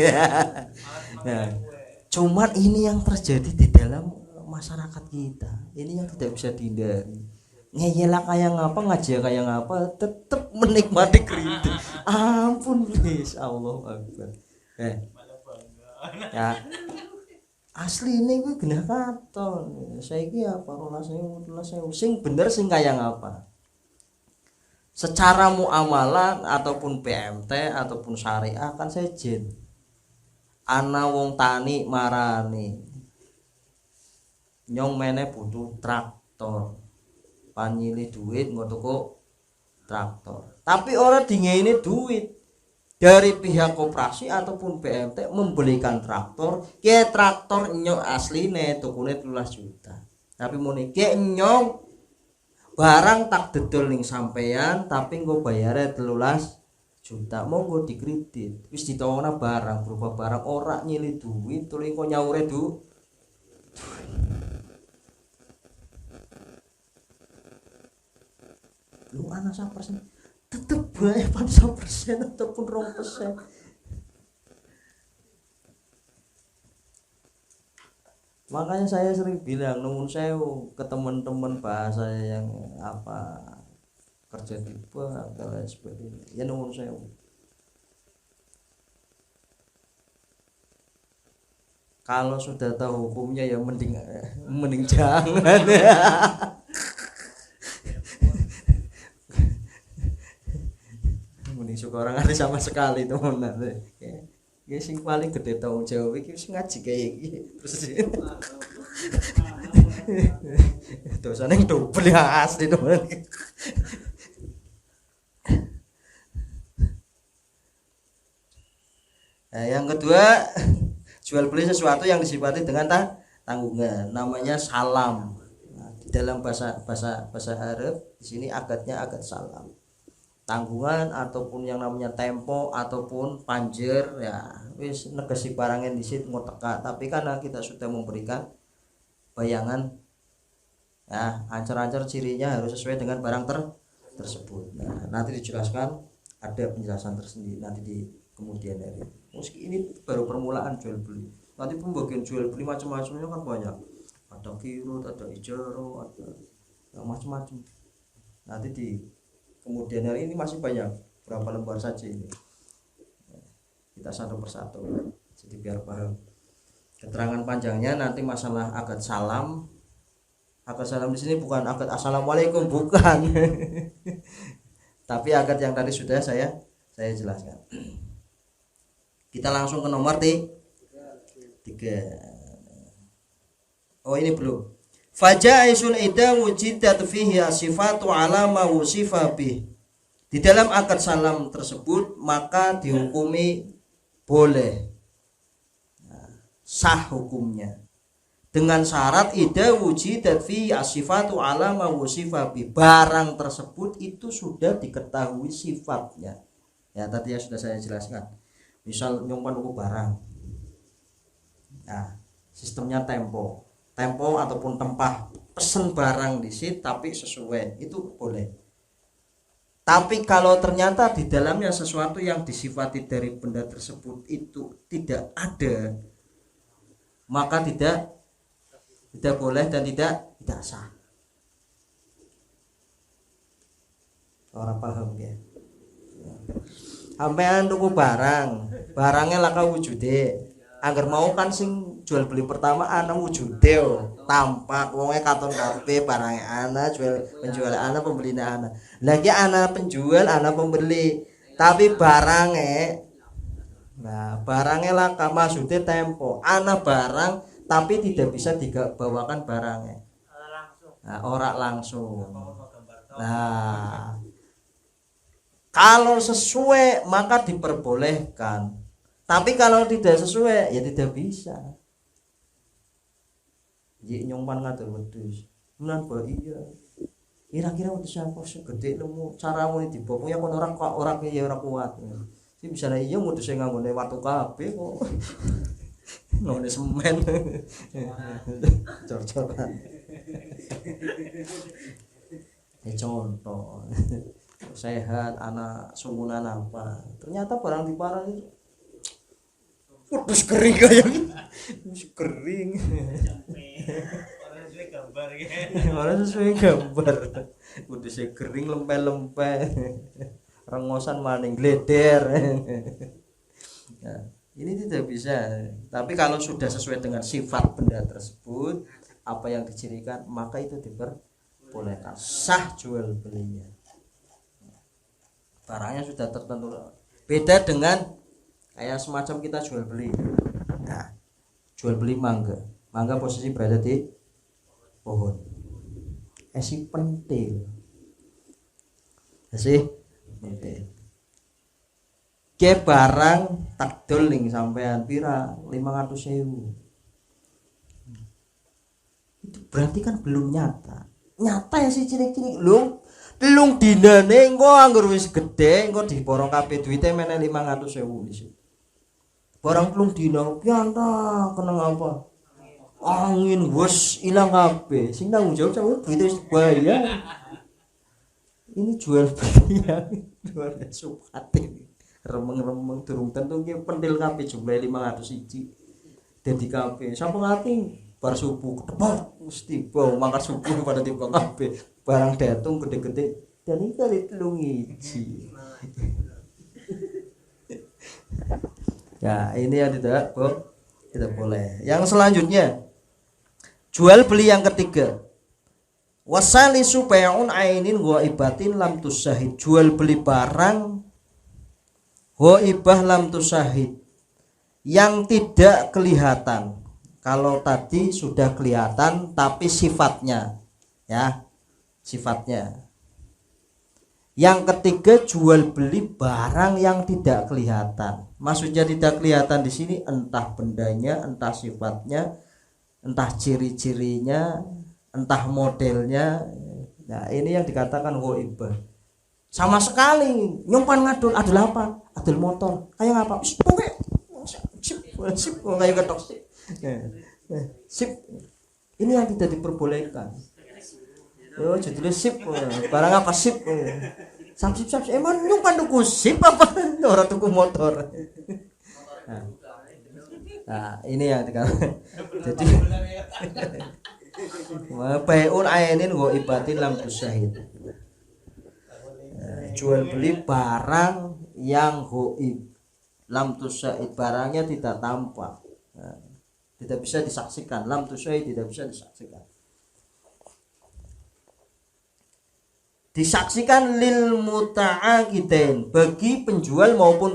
Speaker 1: Nah, cuman ini yang terjadi di dalam masyarakat kita, ini yang tidak bisa dihindari. Ngeyela kayak ngapa, ngaji kayak ngapa, tetap menikmati kredit. Ampun please, Allah Akbar. Ya asli ini gue genah katon. Saiki apa 12.000 sing bener sing kayak ngapa. Secara muamalah ataupun PMT ataupun syariah kan sejen. Ana wong tani marani. Nyong mene butuh traktor. Panyili duit nggo tuku traktor. Tapi ora dingene duit. Dari pihak koperasi ataupun PMT membelikan traktor, ke traktor nyong asline tukune 13 juta. Tapi muni ke nyong barang tak dedol ning sampean tapi nggo bayare 13 juta monggo dikredit wis ditawona barang berupa barang ora nyili duit tuli kok nyaure lu ana 1% tetep bae 1% ataupun 2%. Makanya saya sering bilang nuwun sewu ke teman-teman bahasa yang apa kerja di bank dan lain sebagainya. Ya nuwun sewu. Kalau sudah tahu hukumnya ya mending jangan. Mending suka orang ada sama sekali teman. Ya sing paling gede tanggung jawab iki wis ngaji kayak iki. Terus dosane double ya asli teman. Nah, yang kedua, jual beli sesuatu yang disifati dengan tanggungan, namanya salam. Nah, di dalam bahasa Arab di sini akadnya akad salam. Tanggungan ataupun yang namanya tempo ataupun panjer ya wis negesi barangnya di situ mau teka, tapi karena kita sudah memberikan bayangan ya ancar-ancar cirinya harus sesuai dengan barang tersebut. Nah, nanti dijelaskan ada penjelasan tersendiri nanti di kemudian hari. Meski ini baru permulaan jual beli, nanti pembagian jual beli macam-macamnya kan banyak, ada kirut, ada ijaro, ada yang macam-macam. Nanti di kemudian hari ini masih banyak, berapa lembar saja ini kita satu persatu jadi biar paham. Keterangan panjangnya nanti masalah akad salam. Akad salam di sini bukan akad assalamualaikum, bukan. Tapi akad yang tadi sudah saya jelaskan. Kita langsung ke nomor 3. Oh ini belum. Fajaisun idza wujidat fihi sifatu ala ma wusifa bih. Di dalam akad salam tersebut maka dihukumi boleh, sah hukumnya dengan syarat idza wujidat fihi sifatu ala ma wusifa bih. Barang tersebut itu sudah diketahui sifatnya. Ya tadi ya sudah saya jelaskan. Misal nyumpang tuku barang. Nah, sistemnya tempo ataupun tempah pesen barang di situ tapi sesuai itu boleh. Tapi kalau ternyata di dalamnya sesuatu yang disifati dari benda tersebut itu tidak ada, maka tidak boleh dan tidak sah. Orang paham ya? Sampean tuku barangnya laka wujude. Angger mau kan sing jual beli pertama ana wujude tampak wonge katon kabeh barange ana penjual ana pembeli ana. Lagi ana penjual ana pembeli tapi barangnya laka maksudnya tempo ana barang tapi tidak bisa dibawakan barangnya ora langsung. Nah kalau sesuai maka diperbolehkan. Tapi kalau tidak sesuai ya tidak bisa. Jadi nyongpan ngatur wedhus. Menan ba iya. Kira-kira wedhus apa segede lemu caramu iki dibopong ya kon ora ya ora kuat. Sing bisa iya wedhus sing nganggone watu kabeh kok. None semen. Cor-coran. Contoh. Sehat, anak sumunan apa. Ternyata barang di parang itu wis kering kayak wis kering. Orang sesuai gambar. Udah saya kering lempel-lempel. Rengosan maning gleder. Nah, ini tidak bisa. Tapi kalau sudah sesuai dengan sifat benda tersebut, apa yang dicirikan, maka itu diperbolehkan. Sah jual belinya. Barangnya sudah tertentu. Beda dengan kayak semacam kita jual beli. Nah, jual beli mangga. Mangga posisi berada di pohon. Esi pentil. Esi pentil. Ke barang tak doling sampean pira 500.000. Itu berarti kan belum nyata. Nyata ya si cilik-cilik telung dinane engko anggur wis gedhe engko diborong kabeh duwite meneh 500.000 dhisik. Barang telung dina pianta kenang apa? Angin wis ilang kabeh. Sing tanggung jawab sampe duwite wis bayar. Ini jual beli yang luar biasa subhati. Remeng-remeng durung tentu ki pentil kabeh jumlah 500 siji. Dadi kabeh. Sampun ati bar subuh ketebak mesti bau mangkat subuh pada tiba kabeh. Barang datung gede-gede dan ini kali telung iji. Ya ini yang tidak boleh. Yang selanjutnya jual beli yang ketiga wasalisu bai'un ainin wa ibatin lam tusahid. Jual beli barang ghaibah lam tusahid yang tidak kelihatan. Kalau tadi sudah kelihatan tapi sifatnya ya sifatnya. Yang ketiga jual beli barang yang tidak kelihatan. Maksudnya tidak kelihatan di sini entah bendanya, entah sifatnya, entah ciri-cirinya, entah modelnya. Nah, ini yang dikatakan ghaibah. Sama sekali nyumpan ngadul adul apa? Adul motor. Kayak apa? Sip, kayak ketok sip. Sip. Ini yang tidak diperbolehkan. Yo judulnya sip, barang apa sip? Sip. Emang nyumpan tuku sip apa? Orang tuku motor. Nah, ini yang dikatakan. Jadi bai'un ainin ghaibatin lam tusahid. Jual beli barang yang ghaib. Lam tusahid barangnya tidak tampak. Tidak bisa disaksikan. Lam tusahid tidak bisa disaksikan. Disaksikan lil muta'aqidain bagi penjual maupun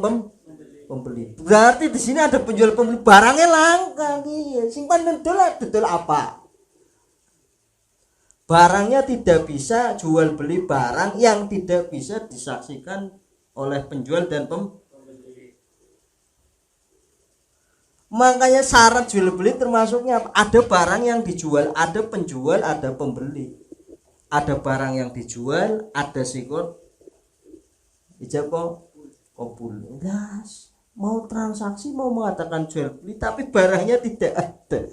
Speaker 1: pembeli. Berarti di sini ada penjual pembeli barangnya langka nih. Simpan dodol apa? Barangnya tidak bisa jual beli barang yang tidak bisa disaksikan oleh penjual dan pembeli. Makanya syarat jual beli termasuknya ada barang yang dijual, ada penjual, ada pembeli. Ada barang yang dijual, ada sikut ijabah kabul. Gas, mau transaksi, mau mengatakan jual beli, tapi barangnya tidak ada.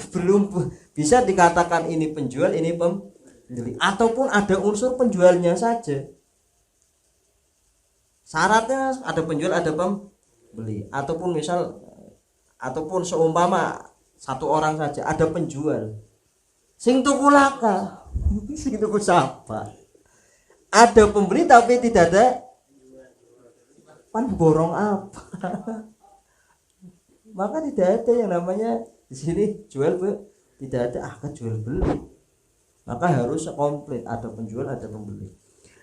Speaker 1: Belum bisa dikatakan ini penjual, ini pembeli. Ataupun ada unsur penjualnya saja. Syaratnya ada penjual, ada pembeli. Ataupun misal, ataupun seumpama satu orang saja, ada penjual. Sing tuku laka. Sing tuku siapa? Ada pembeli tapi tidak ada pan borong apa. Maka tidak ada yang namanya di sini jual beli, tidak ada akad jual beli. Maka harus komplit, ada penjual, ada pembeli.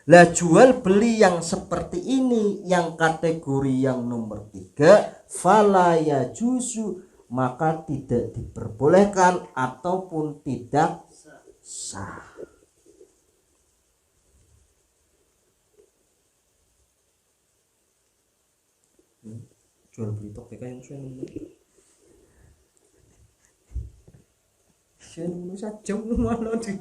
Speaker 1: Lah jual beli yang seperti ini, yang kategori yang nomor 3, fala yajuzu, maka tidak diperbolehkan ataupun tidak sah. Jual beli tok yang sen saja mana di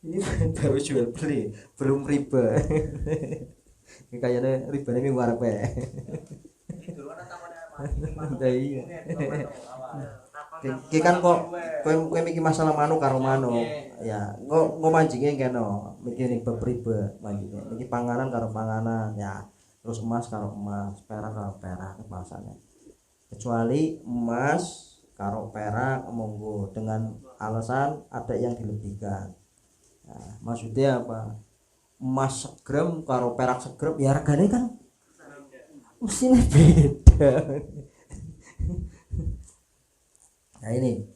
Speaker 1: ini baru jual beli, belum riba. Ini kayaknya ribanya minggu arep. Iya. Ki kan kok kowe mikir masalah manuk karo manuk. Ya, engko manjinge kene mikir ning bab-riba manjinge. Iki panganan karo panganan ya. Terus emas karo emas, perak karo perak bahasanya. Kecuali emas karo perak monggo dengan alasan ada yang dilebihkan. Nah, maksudnya apa? Emas segram karo perak segram ya regane kan mestinya beda. Nah ini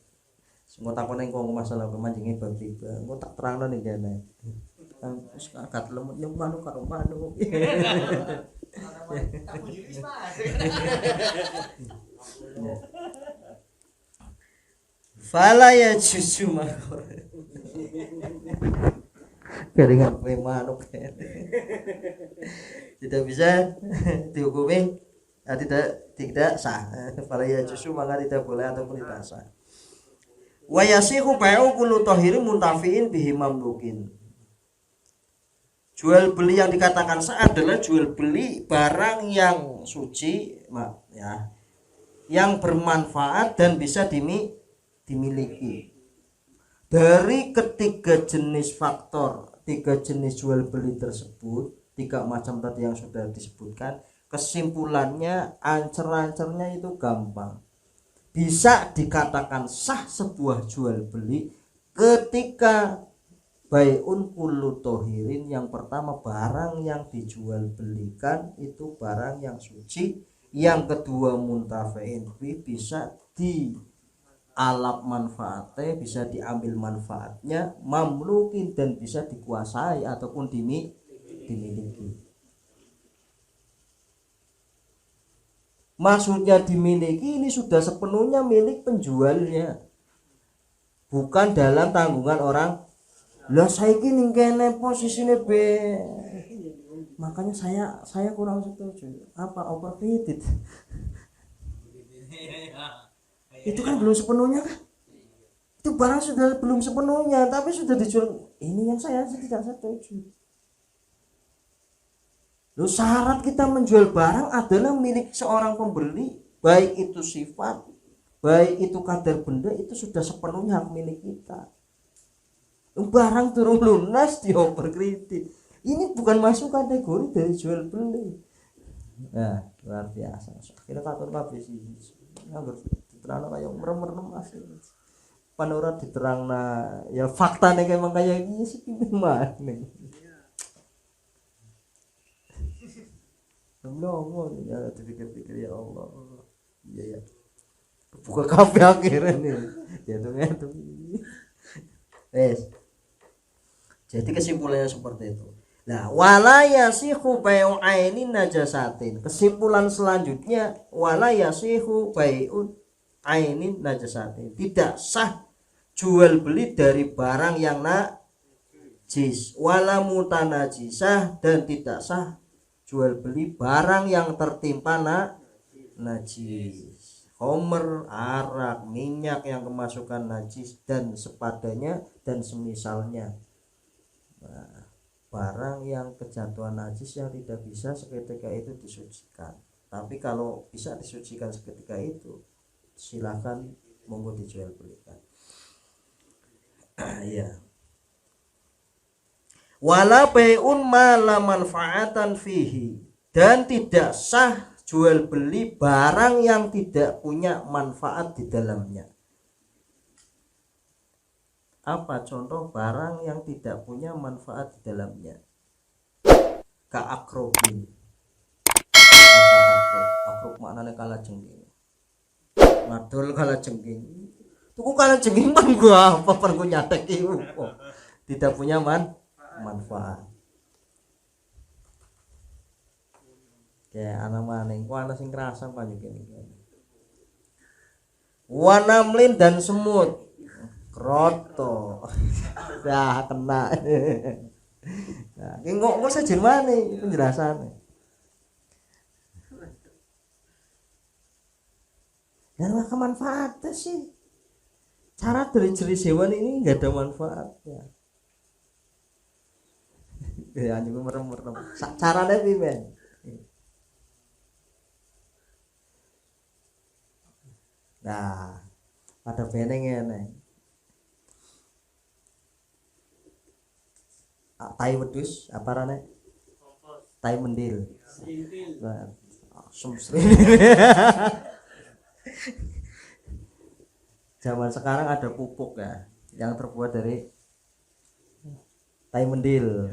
Speaker 1: semua takon engko masalah pemancinge bab riba. Engko tak terangno ning kene. Wis kakat lemut yang manuk karo manuk. Tak bujis Mas. Fala ya cucu makor. Keringan kowe manuk. Tidak bisa dihukumi tidak sah. Fala ya cucu maka tidak boleh ataupun tidak sah. Wa yasihu bai'u kullu tahirin muntafi'in bihi mamlukin. Jual beli yang dikatakan sah adalah jual beli barang yang suci ya, yang bermanfaat dan bisa dimiliki. Dari ketiga jenis faktor, tiga jenis jual beli tersebut, tiga macam tadi yang sudah disebutkan, kesimpulannya ancer-ancernya itu gampang. Bisa dikatakan sah sebuah jual beli ketika bai'un kullu tohirin, yang pertama barang yang dijual belikan itu barang yang suci, yang kedua muntafa'in bisa di alap manfaatnya, bisa diambil manfaatnya, mamlukin dan bisa dikuasai ataupun dimiliki. Maksudnya dimiliki ini sudah sepenuhnya milik penjualnya, bukan dalam tanggungan orang. Lah saiki ning kene posisine B. Makanya saya kurang setuju. Apa overfitted? Itu kan belum sepenuhnya kan? Itu barang sudah belum sepenuhnya tapi sudah dijual. Ini yang saya tidak setuju. Loh, syarat kita menjual barang adalah milik seorang pembeli, baik itu sifat, baik itu kadar benda, itu sudah sepenuhnya hak milik kita. Barang turun lunas dioper kredit, ini bukan masuk kategori dari jual beli. Nah, luar biasa. Akhirnya katon kabeh sih. Angger diterangno kaya merem-merem asli. Panora diterangna ya faktane emang kaya iki sih gimana. Ngomong ya dipikir-pikir ya Allah. Iya ya. Buka kafe akhirnya nih. Ya tuh. Jadi kesimpulannya seperti itu. Nah, wala yasihu bai'u ainin najasatin. Kesimpulan selanjutnya wala yasihu bai'u ainin najasatin. Tidak sah jual beli dari barang yang najis, wala mutanajisah, dan tidak sah jual beli barang yang tertimpa najis, homer, arak, minyak yang kemasukan najis dan sepadanya dan semisalnya. Nah, barang yang kejatuhan najis yang tidak bisa seketika itu disucikan. Tapi kalau bisa disucikan seketika itu, silakan monggo dijual belikan. Ya. Wala bai'un ma la manfaatan fihi, dan tidak sah jual beli barang yang tidak punya manfaat di dalamnya. Apa contoh barang yang tidak punya manfaat di dalamnya? Ka'akrobin. Akrob maknanya kalajengking. Ngadol kalajengking. Tuku kalajengking man gua apa perlu nyatek iku. Tidak punya manfaat. Ya ana maning ku ana sing krasa panjenengan iki. Wanamlin dan semut. Kroto. Ya kena. Nah, iki kok sejen maneh penjerasane. Dan apa manfaatnya sih? Cara dari jenis hewan ini enggak ada manfaatnya. Ya anjing merem-merem. Carane piye, Men? Nah, ada beneng ngene. Tai wedhus apa rane? Tai mendil. Nah, zaman sekarang ada pupuk ya yang terbuat dari tai mendil.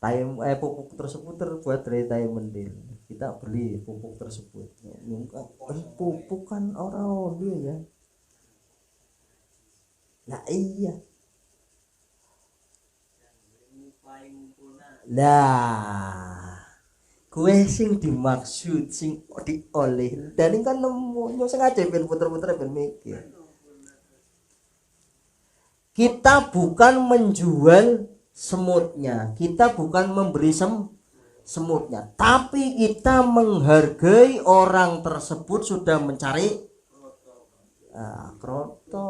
Speaker 1: Nah, pupuk tersebut terbuat dari tai mendil. Kita beli pupuk tersebut. Pupuk kan orang dia ya. Nah iya. Lah, kue sing dimaksud sing dioleh dan ini kan nemu nyong sengaja ben puter-puter ben mikir. Kita bukan menjual semutnya, kita bukan memberi semutnya, tapi kita menghargai orang tersebut sudah mencari kroto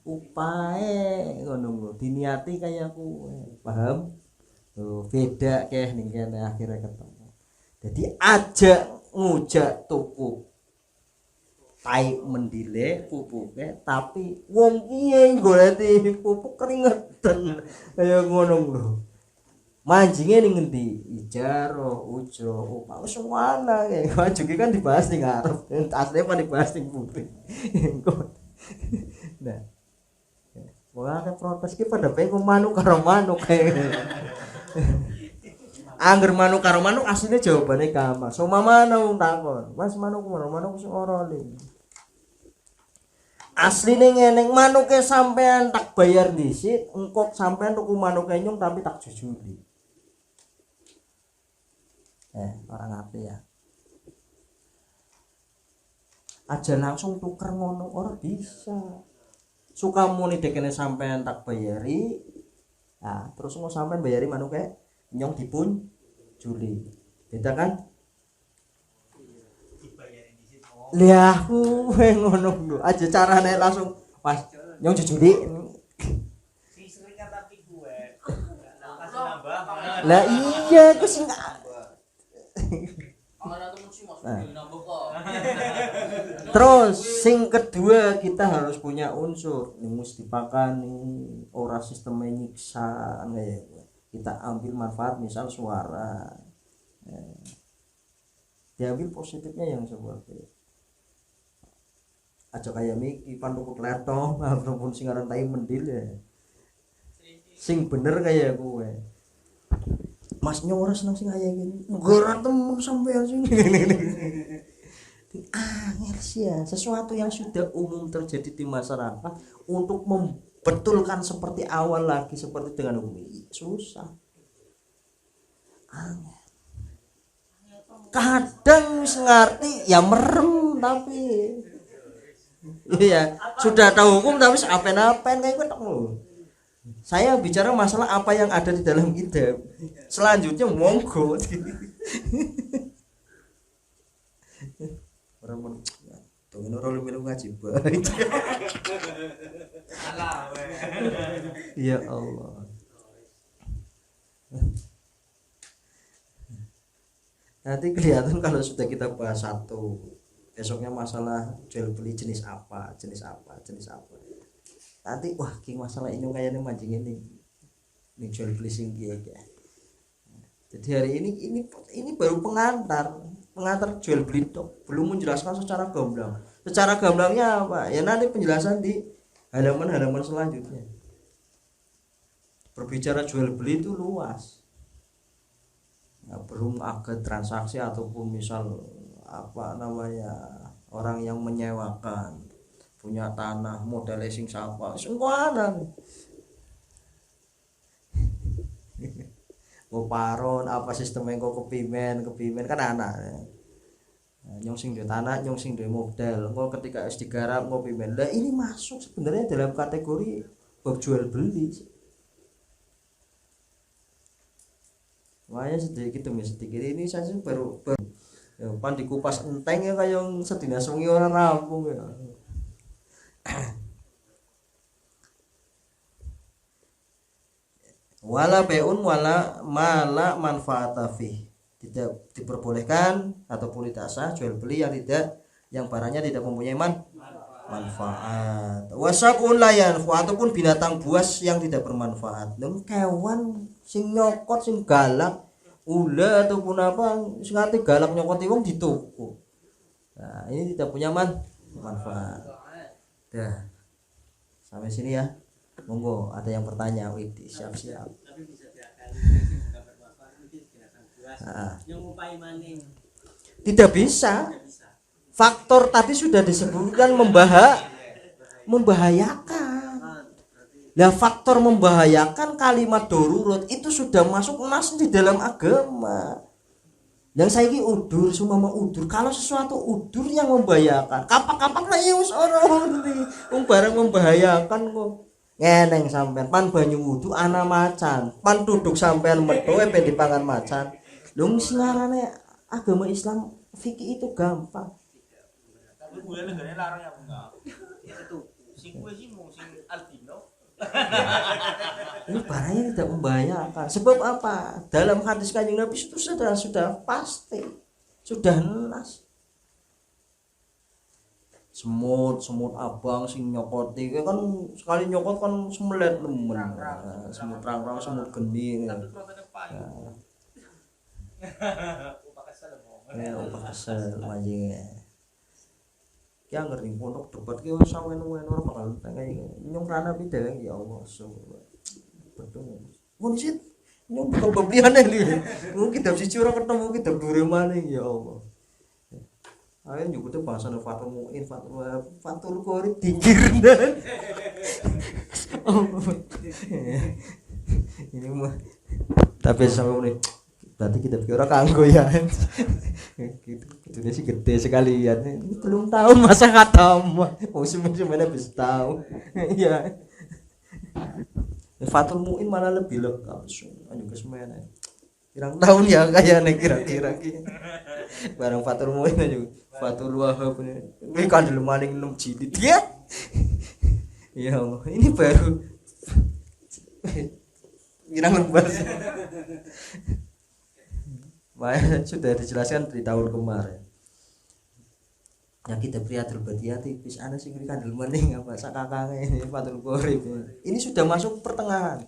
Speaker 1: upae ngono diniati kayak kue, paham? Beda kayak ning kene akhirnya ketemu. Jadi ajak ngujak tuku tai mendile pupuke tapi wong piye goleki pupuk keringetan kaya ngono lho. Manjinge ning ngendi? Ijaro, ujo, upah semana ya. Majuke kan dibahas ning ngarep. Asline kan dibahas ning putih. Nah. Wah, kan protes ki pada pengen manuk karo manuk kae. Angger manuk karo manuk asline jawabane gampang. So mamane wong takon. Mas manuk karo manuk sing ora le. Asline ngene manuke sampean tak bayar dhisik, engko sampean tuku manuke nyung tapi tak jujuli. Orang ngerti ya. Aja langsung tuker ngono ora bisa. Suka muni dekene sampean tak bayari. Nah, terus mau sampean bayari manuke nyong dipun juli. Beda kan? Liah kuwe ngono lho. Aja carane langsung pas nyong jujuli. Si sering tapi gue. Kasih nambah. Lah iya ku sing terus sing kedua kita harus punya unsur ning mesti dipakani ora sistem nyiksa kita ambil manfaat misal suara diambil positifnya yang seperti aja kayak miki panduk kleto ataupun sing aran tai mendil ya sing bener kayak gue Mas nyora seneng sing kaya gini. Gara temen sampean sini. Angel sih ya, sesuatu yang sudah umum terjadi di masyarakat untuk membetulkan seperti awal lagi seperti dengan umum susah. Angel. Kadang ngerti ya merem tapi iya, sudah tahu hukum tapi apen-apen kayak gue tahu. Saya bicara masalah apa yang ada di dalam kitab. Selanjutnya monggo. Orang tuh orang lu ngaji baik. Ya Allah. Nanti kelihatan kalau sudah kita bahas satu. Besoknya masalah jual beli jenis apa. Nanti wah ki masalah ini kayaknya mancing ini jual beli singgi ya. Jadi hari ini baru pengantar jual beli itu belum menjelaskan secara gamblang. Secara gamblangnya apa? Ya nanti penjelasan di halaman selanjutnya. Berbicara jual beli itu luas. Ya, belum agak transaksi ataupun misal apa namanya orang yang menyewakan punya tanah modal sing sapa sengkoanan go paron apa sistemnya go kepimen kan anak nyong sing duwe tanah nyong sing duwe modal engko ketika wis digarap go pimen lah ini masuk sebenarnya dalam kategori bab jual beli waya sedikit demi sedikit ini saya baru ya pan dikupas enteng ya kayak sedina sungi orang rampung ya. Wala beun wala mala manfaata fi tidak diperbolehkan ataupun tidak sah jual beli yang tidak yang barangnya tidak mempunyai manfaat. Wasakun layan ataupun binatang buas yang tidak bermanfaat. Kewan sing nyokot sing galak, ular ataupun apa sing ate galak nyokoti wong dituku. Nah, ini tidak punya manfaat. Dah. Sampai sini ya. Monggo ada yang bertanya, Widi, siap-siap. Tidak bisa. Faktor tadi sudah disebutkan membahayakan. Nah, faktor membahayakan kalimat darurat itu sudah masuk nas di dalam agama. Yang saya ini udur, semua udur. Kalau sesuatu udur yang membahayakan, kapak-kapak lah ya wis ora barang membahayakan kok. Ngeneng sampean pan banyu wudu ana macan, pan duduk sampean metu ben dipangan macan. Lho sing ngarane agama Islam fikih itu gampang.
Speaker 2: Tapi gue negaranya larang ya enggak. Itu sing gue sih mau sing albino.
Speaker 1: Ini barangnya tidak membahayakan. Sebab apa? Dalam hadis Kanjeng Nabi itu sudah pasti, sudah nas. Semut abang sing nyokoti kan sekali nyokot kan semelet nemen. Semut rang-rang, semut geni.
Speaker 2: Tapi proteinnya payu.
Speaker 1: Upah kesel majinge. Ki angger ning pondok debat ki wis sawen-wen ora bakal tengah nyung rana pide ya Allah. Betul. Mun sit nyung kebebiane iki. Mung kitab siji ora ketemu kitab dure maneh ya Allah. Ayo nyebutnya bahasa Fatul Mu'in, Fatul Qorib dikirnan. Ini mah tapi sama ini berarti kita pikir orang kanggo ya. Gitu sih gede sekalian. Belum tahun masa khatam. Musim mana bisa tahu. Iya. Fatul Mu'in malah lebih lengkap. Juga semuanya. Pirang tahun ya kayaknya kira-kira barang Fatul Mu'in aja. Fatul Wahab ini kandel maling 6 jilid dia. Ya Allah, ini baru pirang lembar. Sudah dijelaskan di tahun kemarin. Ya kita Priatul Badiah tipis ana sing kandel maling apa sakakane ini Fatul Qorib. Ini sudah masuk pertengahan.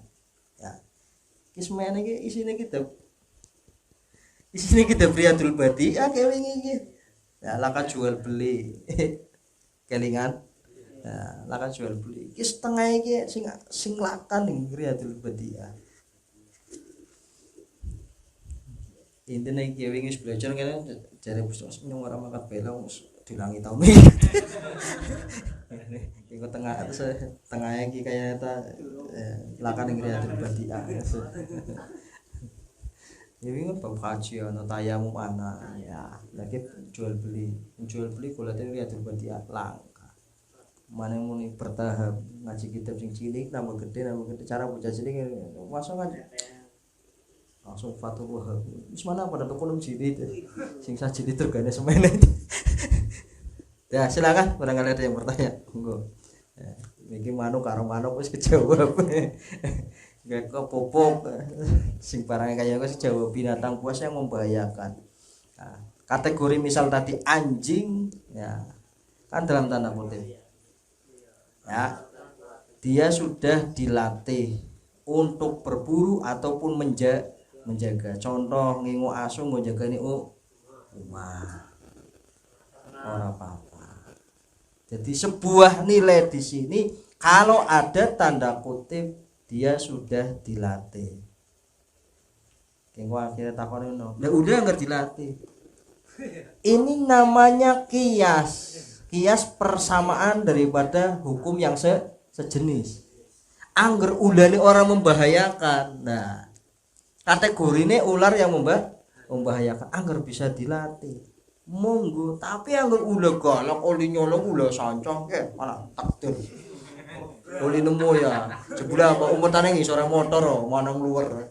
Speaker 1: Ya. Kismene iki isine kita Priatul Badiah kayak wingi. Ya laka jual beli kelingan ya laka jual beli iki setengah iki sing lakan ning Riyadul Badiah intine iki wingi belajar kene jare Gusti nyung ora mangkat belong dilangi tau iki tengah iki kaya ta lakan ning Riyadul Badiah ini kan bab haji ana tayamum ana ya lagi jual beli kulatin Riyadul Badiah langka mana muni bertahap ngaji kitab sing cilik nambah gede cara bocah cilik masuk aja langsung Fatul Wahab wis mana pada toko nang jilid sing sajilid tergane semene ya silakan barangkali ada yang bertanya monggo ya iki manuk karo manuk wis kejawab. Gak kepopok sing barangnya kayak gue sih jawab binatang buas yang membahayakan. Nah, kategori misal tadi anjing ya kan dalam tanda kutip ya dia sudah dilatih untuk berburu ataupun menjaga. Contoh ngingu asu menjaga nih rumah orang apa-apa. Jadi sebuah nilai di sini kalau ada tanda kutip dia sudah dilatih. Kengko akhirnya takon ngono. Lah udah enggak dilatih. Ini namanya kias persamaan daripada hukum yang sejenis. Angger ulane orang membahayakan. Nah, kategorine ular yang membahayakan angger bisa dilatih. Monggo, tapi angger ulah galak oli nyolong ulah sancong malah takdir. Oli nemu ya, jebule apa umpetane ngisore motor manang luwer.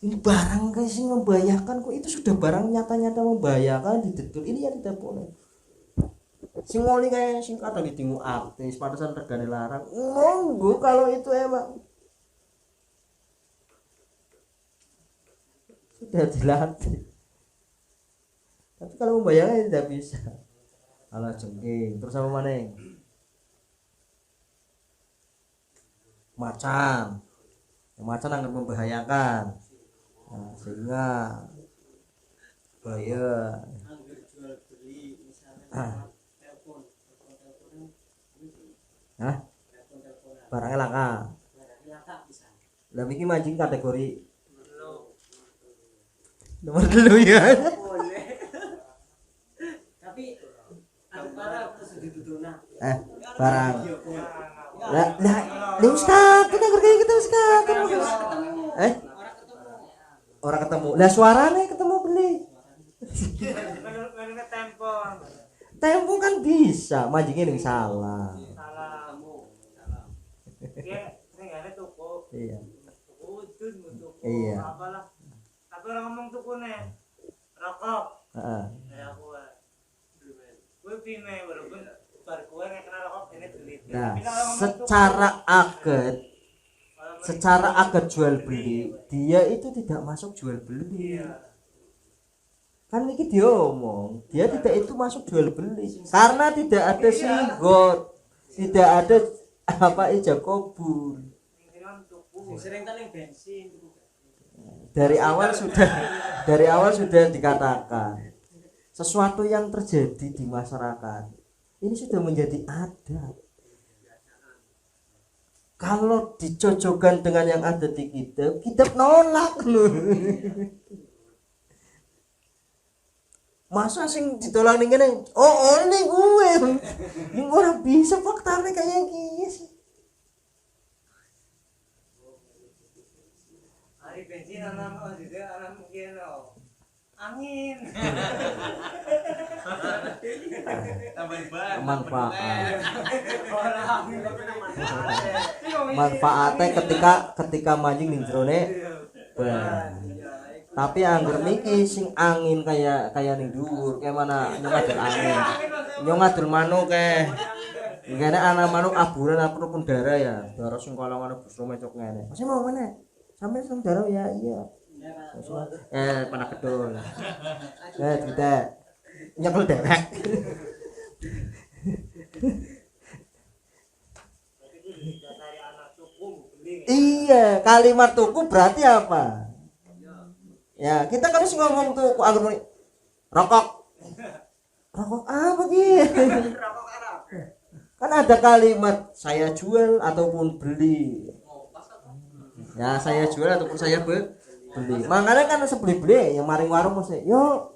Speaker 1: Ini barang guys yang membahayakan kok itu sudah barang nyata-nyata membahayakan didedul ini yang tidak boleh. Sing oli kayak sing kata ditingu artis pantesan regane larang. Monggo kalau itu emang sudah dilatih. Tapi kalau membahayakan tidak bisa. Kala jengking. Terus apa maning? Macan. Macan anggap membahayakan. Nah, sehingga bahaya.
Speaker 3: Angger jual beli misalnya telepon.
Speaker 1: Hah?
Speaker 3: Telepon-teleponan.
Speaker 1: Barangnya langka.
Speaker 3: Barangnya langka bisa.
Speaker 1: Lah iki mancing kategori
Speaker 3: Perlu.
Speaker 1: nomor 2 ya.
Speaker 3: Boleh. Tapi ada para terus ditutuna.
Speaker 1: Barang. Lah Ustaz, kita kayak gitu Ustaz.
Speaker 3: Orang ketemu.
Speaker 1: Orang ketemu. Lah suaranya ketemu beli.
Speaker 2: Menurut tempo.
Speaker 1: Tempo kan bisa, mancingnya ning salah.
Speaker 2: Salam. Ya, sing ada tuku.
Speaker 1: Iya.
Speaker 2: Tuku udun, tuku
Speaker 1: Iya.
Speaker 2: apalah. Tapi orang ngomong tukune rokok.
Speaker 1: Heeh.
Speaker 2: Ya aku. Gue pine walaupun bar gue nek kenal rokok ini beli.
Speaker 1: Nah,
Speaker 2: Tapi kalau ngomong
Speaker 1: secara akad jual beli, dia itu tidak masuk jual beli. Kan ini dia omong, dia tidak itu masuk jual beli karena tidak ada singgot, tidak ada apa ijab kabul.
Speaker 3: Sering kan yang bensin.
Speaker 1: Dari awal sudah dikatakan sesuatu yang terjadi di masyarakat ini sudah menjadi adat. Kalau dicocokkan dengan yang ada di kitab nolak loh. Masa sing ditolak ning kene? Oh, ning gue. Ning ora bisa faktane kayak gini sih.
Speaker 2: hari bensin anak mungkin angin. Tambahin bahan.
Speaker 1: Manfaatnya ketika mancing ning jerone ban. Tapi angger niki sing angin kayak ning dhuwur, kayak mana nyongadul angin. Nyongadul manuk ngene ana manuk aburan apa pun darah ya. Darah sing kolongan busro mecok ngene. Masih mau mana? Sampai sing darah ya iya. Panah kedul. Kita nyekel derek. Iya, kalimat tuku berarti apa? Ya, kita kan harus ngomong tuku agar rokok. Rokok apa gitu? Kan ada kalimat saya jual ataupun beli. Ya, saya jual ataupun saya beli. Makanya kan sebeli-beli yang maring warung mesti, "Yo,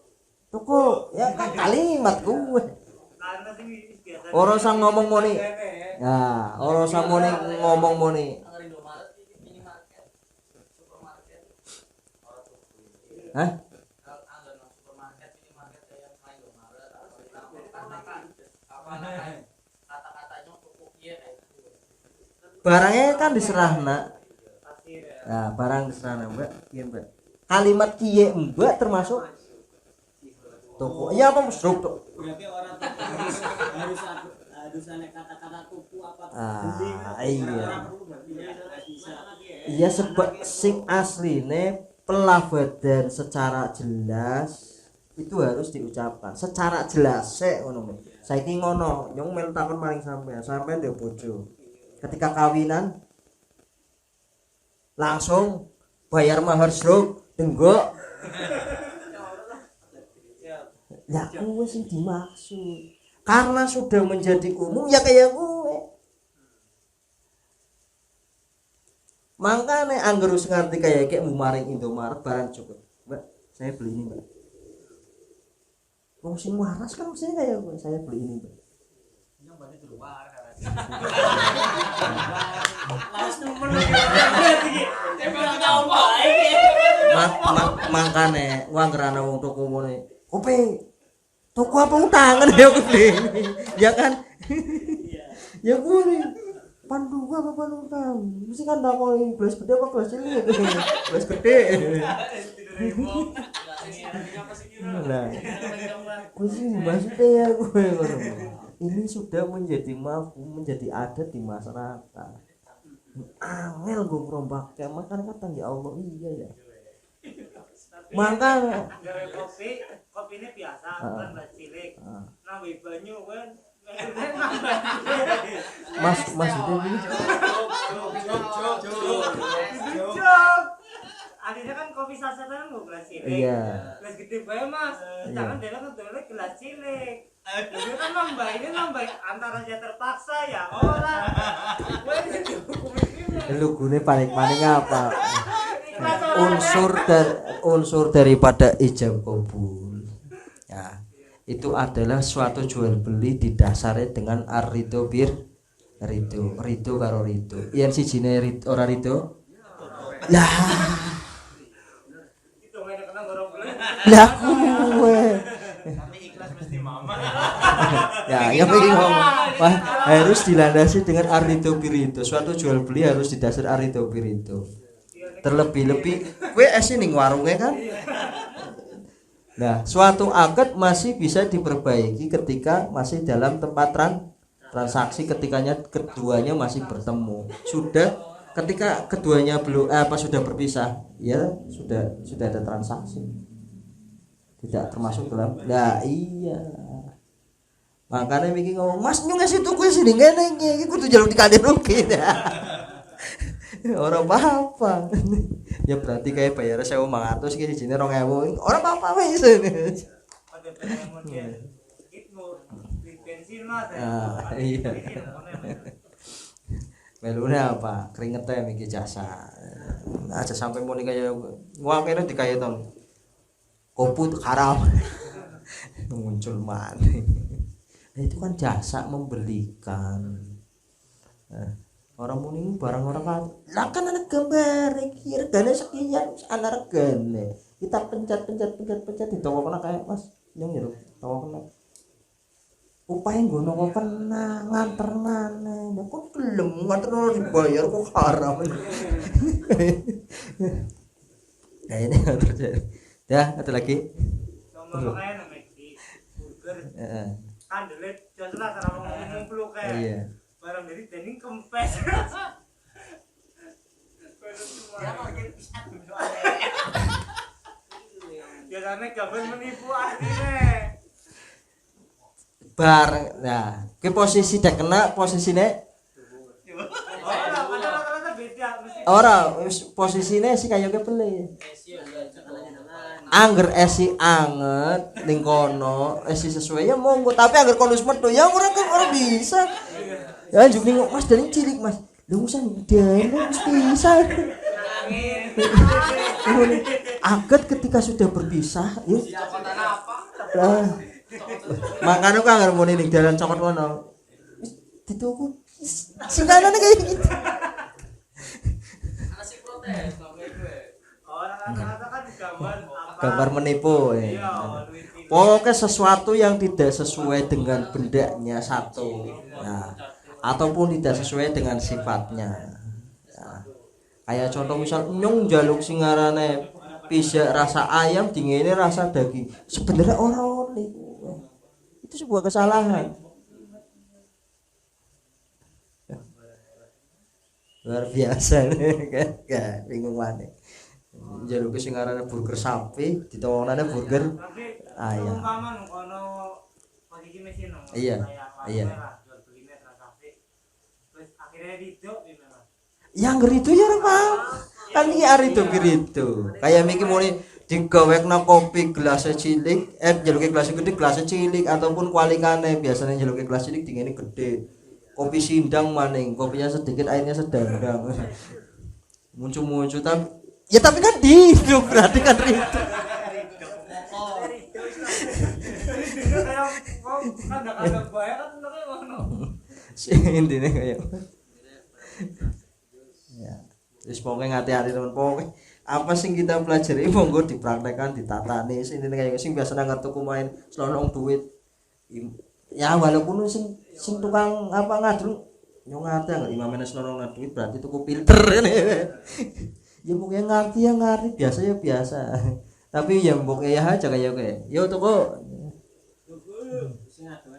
Speaker 1: tuku." Ya kan kalimat gue. Orang sang ngomong moni. Ya, orang sang moni ngomong moni. Hah? Barangnya kan diserahna. Nah, barang diserahna, Mbak. Iya, Mbak. Kalimat kiye Mbak termasuk toko. Iya apa musruk tuh?
Speaker 3: Berarti orang harus ada kata-kata tuku apa beli.
Speaker 1: Iya.
Speaker 3: Bisa.
Speaker 1: Iya sebab sing asline pelafadan secara jelas itu harus diucapkan secara jelas ngono. Saiki ngono, nyong melu takon maring sampean ndek bojo. Ketika kawinan langsung bayar mahar sruk denggok. Ya kuwi sing dimaksud. Karena sudah menjadi umum ya kayak gue. Makanya angger wis ngerti kayak mau maring Indomaret barang cukup. Mbak, saya beli ini, Mbak. Wong sing waras kan mestinya kayak gue, saya beli ini, Mbak.
Speaker 2: Yang banyak di luar kan.
Speaker 1: Makane angger ana wong tuku ngene. Kopi tuku apa utangan ya gede. Ya kan? Ya gue nih. Pandu gua apa pandu kamu? Mesti kan takoi gelas gede apa gelas cilik? Gelas gede. Nah, maksudnya ya gue ini sudah menjadi menjadi adat di masyarakat. Angel gue merombak makanya kata ya Allah iya ya. Mangka
Speaker 3: gawe kopine biasa kan gelas cilik. Nambah banyu kan.
Speaker 1: Mas itu
Speaker 3: Jok. Akhirnya kan kopi sasetan mau gelas cilik.
Speaker 1: iya.
Speaker 3: Gelas gede bae Mas. Jangan dia kan tulis gelas cilik. Itu kan nambah antara dia terpaksa ya orang.
Speaker 1: Lugune paling apa? Unsur daripada ijab kabul. Ya, itu adalah suatu jual beli didasari dengan ar-ridho ridho karo ridho. Yen sijine ora ridho. Lah. Lah kowe.
Speaker 2: Tapi ikhlas mesti mama.
Speaker 1: Ya, yang penting ngomong. Wah, harus dilandasi dengan ar-ridho ridho. Suatu jual beli harus didasari ar-ridho ridho. Terlebih-lebih kowe esi ning warunge kan. Nah, suatu akad masih bisa diperbaiki ketika masih dalam tempat transaksi ketikanya keduanya masih bertemu. Sudah ketika keduanya belum sudah berpisah, ya sudah ada transaksi. Tidak termasuk dalam. Nah, iya. Makanya mikir ngomong, "Mas nyung ngasih tuku sini ngene iki kudu jaluk dikandhe rugi." Orang apa? Ya berarti kayak bayar 1.500 iki sijine 2.000. Ora apa-apa wis.
Speaker 3: Pada kemudian itu di bensin Mas.
Speaker 1: Iya. Melune apa? Keringetnya iki jasa. Aja sampai muni kaya ngakene dikayeton. Koput haram. Muncul maneh. Itu kan jasa membelikan. Orang muni barang orang kan ana gambar iki regane sekian ana regane. Kita pencet ditokokna kayak Mas yang njero tokokna. Upahe nggono kok kena nganternane. Kok gelem nganterno dibayar kok haram. Nah ini terjadi. Ya, ada lagi.
Speaker 3: Ngomong kayak Messi, burger. Kandelet jelas cara ngomong peluk kayak.
Speaker 1: Iya.
Speaker 3: Barang dari dening kempes.
Speaker 2: Dia mau jadi pisah dulu.
Speaker 3: Biasanya gaben menipu akhirnya.
Speaker 1: Nah, ke posisi dek kena posisine
Speaker 3: Rata-rata beda mesti.
Speaker 1: ora posisine sih kaya kebele. Angger esi anget ning kono, esi sesuai ya monggo, tapi angger kono wis metu ya ora bisa. Ya njuk ning Mas dari cilik Mas. Lha usah ndene wis bisa. Akad ketika sudah berpisah, ya. Lah. Makane kok angger muni ning dalan cokot kono. Wis dituku. Singkanane kayak gitu.
Speaker 3: Ana sing protes sampe gue. Rata-rata kan
Speaker 1: Gambar menipu. Pokoknya sesuatu yang tidak sesuai dengan bendanya satu. Nah, ataupun tidak sesuai dengan sifatnya. Nah, kayak contoh misal nyung jaluk singarane pizza rasa ayam dingene rasa daging. Sebenarnya orang itu sebuah kesalahan. Luar biasa nih kan, bingung maneh. Jaluk singarane burger sapi, ditawonane burger ayam.
Speaker 3: Umpaman ono posisi mesin.
Speaker 1: Iya.
Speaker 3: Jual beline transaksi. Terus akhirnya didok gimana?
Speaker 1: Yang ngeritu ya ora mau. Kan iki arido ngerido. Kayak miki muni digawekna kopi gelas cilik, njaluke gelas gede, gelas cilik ataupun kualikane biasanya njaluke gelas cilik dingene gede. Kopi sindang maning, kopinya sedikit airnya sedang. Muncul tapi kan dihidup berarti kan rido.
Speaker 3: Kadang-kadang bayar kan enaknya ngono.
Speaker 1: Intine kayak ya. Wis pokoke ngati-ati temen pokoke apa sing kita pelajari monggo dipraktekkan ditatani intine kayak sing biasa nang tuku main selonong duit. Ya walaupun sing tukang apa ngadrung yo ngerti enggak imamene selonong duit berarti tuku filter kan. Ya pokoknya ngerti biasa. Tapi ya pokoknya ya aja kayak yo toko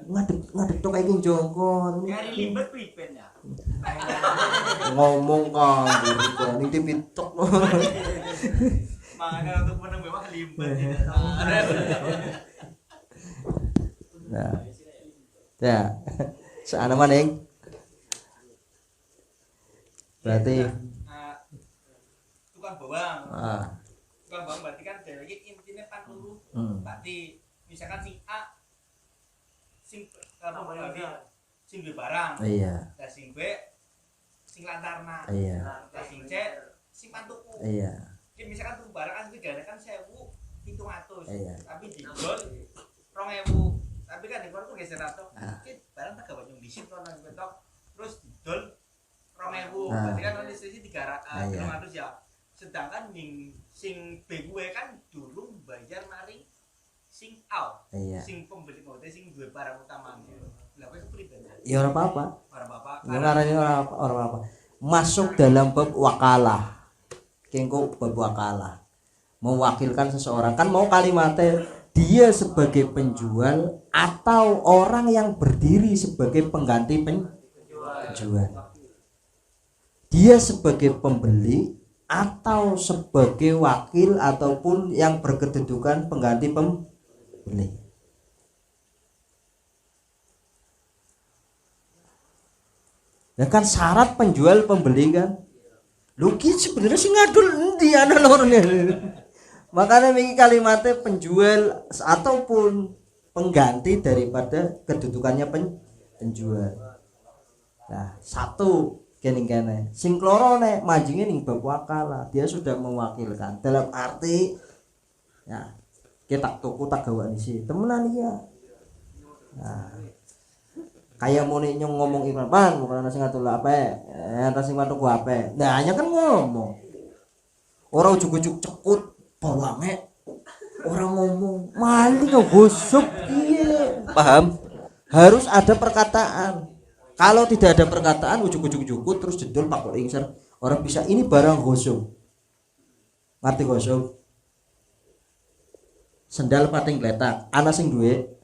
Speaker 1: ngadep tok iki jongkon.
Speaker 2: Nyari limbet priben ya.
Speaker 1: Ngomong kan ning TV tok.
Speaker 2: Makanya untuk menang memang limbah.
Speaker 1: Nah. Ya. Seana maning. Berarti
Speaker 2: tukang bawang.
Speaker 1: ah.
Speaker 2: Tukang bawang berarti kan dari intinya pan ulu. Berarti misalkan sing A sing apa berarti sing B barang.
Speaker 1: Iya.
Speaker 2: Lah sing B sing lantarna.
Speaker 1: Iya.
Speaker 2: Lah sing C sing pantuku.
Speaker 1: Iya.
Speaker 2: Ki misalkan tuku barang kan digadakan 1.700.
Speaker 1: Iya.
Speaker 2: Tapi dijual 2.000. Tapi kan di kono geser atau ki barang tak gawat yang disit kono betok terus didol 2.000. Berarti kan ono selisih 300 ya. Sedangkan sing B gue kan dulu bayar mari sing A.
Speaker 1: Iya.
Speaker 2: Sing pembeli mau sing duwe barang utama. Lah kowe kepriben?
Speaker 1: Ya ora apa-apa.
Speaker 2: Ora apa-apa.
Speaker 1: Ya ngarani ora apa-apa. Masuk dalam bab wakalah. Kengko bab wakalah. Mewakilkan seseorang kan mau kalimatnya dia sebagai penjual atau orang yang berdiri sebagai pengganti penjual. Dia sebagai pembeli atau sebagai wakil ataupun yang berkedudukan pengganti pembeli. Ya kan syarat penjual pembeli kan. Lu ki sebenarnya sing ngadul endi ana lorone. Makanya ini kalimatnya penjual ataupun pengganti daripada kedudukannya penjual. Nah, satu kene sing kloro nek majinge ning bab wakalah, dia sudah mewakilkan. Dalam arti ya, kita tuku tak gawani sih. Temenan iya. Nah, kayak mau nih nyong ngomong iklan, "Bang, bukan ana sing ngatur apa? Ana sing ngatur gua apa?" Nah, hanya kan ngomong. Orang ujug-ujug cekut bawange orang ngomong mali ngegosok iya paham harus ada perkataan. Kalau tidak ada perkataan ujug-ujug jukut terus jedul pakok ingser orang bisa ini barang gosok ngerti gosok sendal pating gletak ana sing duwe.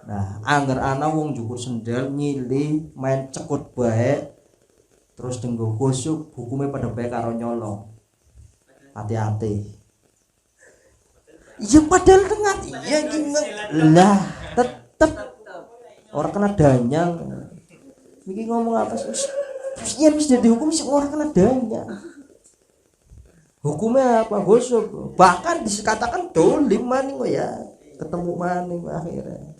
Speaker 1: Nah angger ana wong jukur sendal nyili main cekut bae terus denggo gosok hukumnya pada bae karo nyolong. Hati-hati. Iya padahal tengah iya gimana lah tetep orang kena danyang. Miki ngomong apa sih? Iya mesti dihukum sih orang kena danyang. Hukumnya apa gosok? Bahkan dikatakan dolim maning kok ya ketemu maning akhirnya.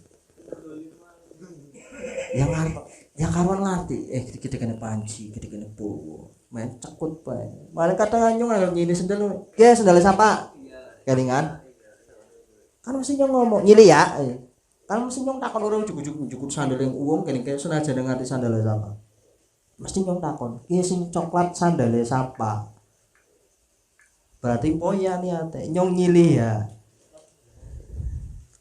Speaker 1: Yang kawan ngerti kita kena panci kita kena powo main cekut bae. Malah kata nganyong ngene sendal. Ge sendal siapa? Kelingan. Kan mesti nyong ngomong nyili ya kan mesti nyong takon orang cukup sandal yang uang kene kayak senajan ngerti sandalnya siapa mesti nyong takon ki sing coklat sandalnya siapa berarti poya niate nyong nyili ya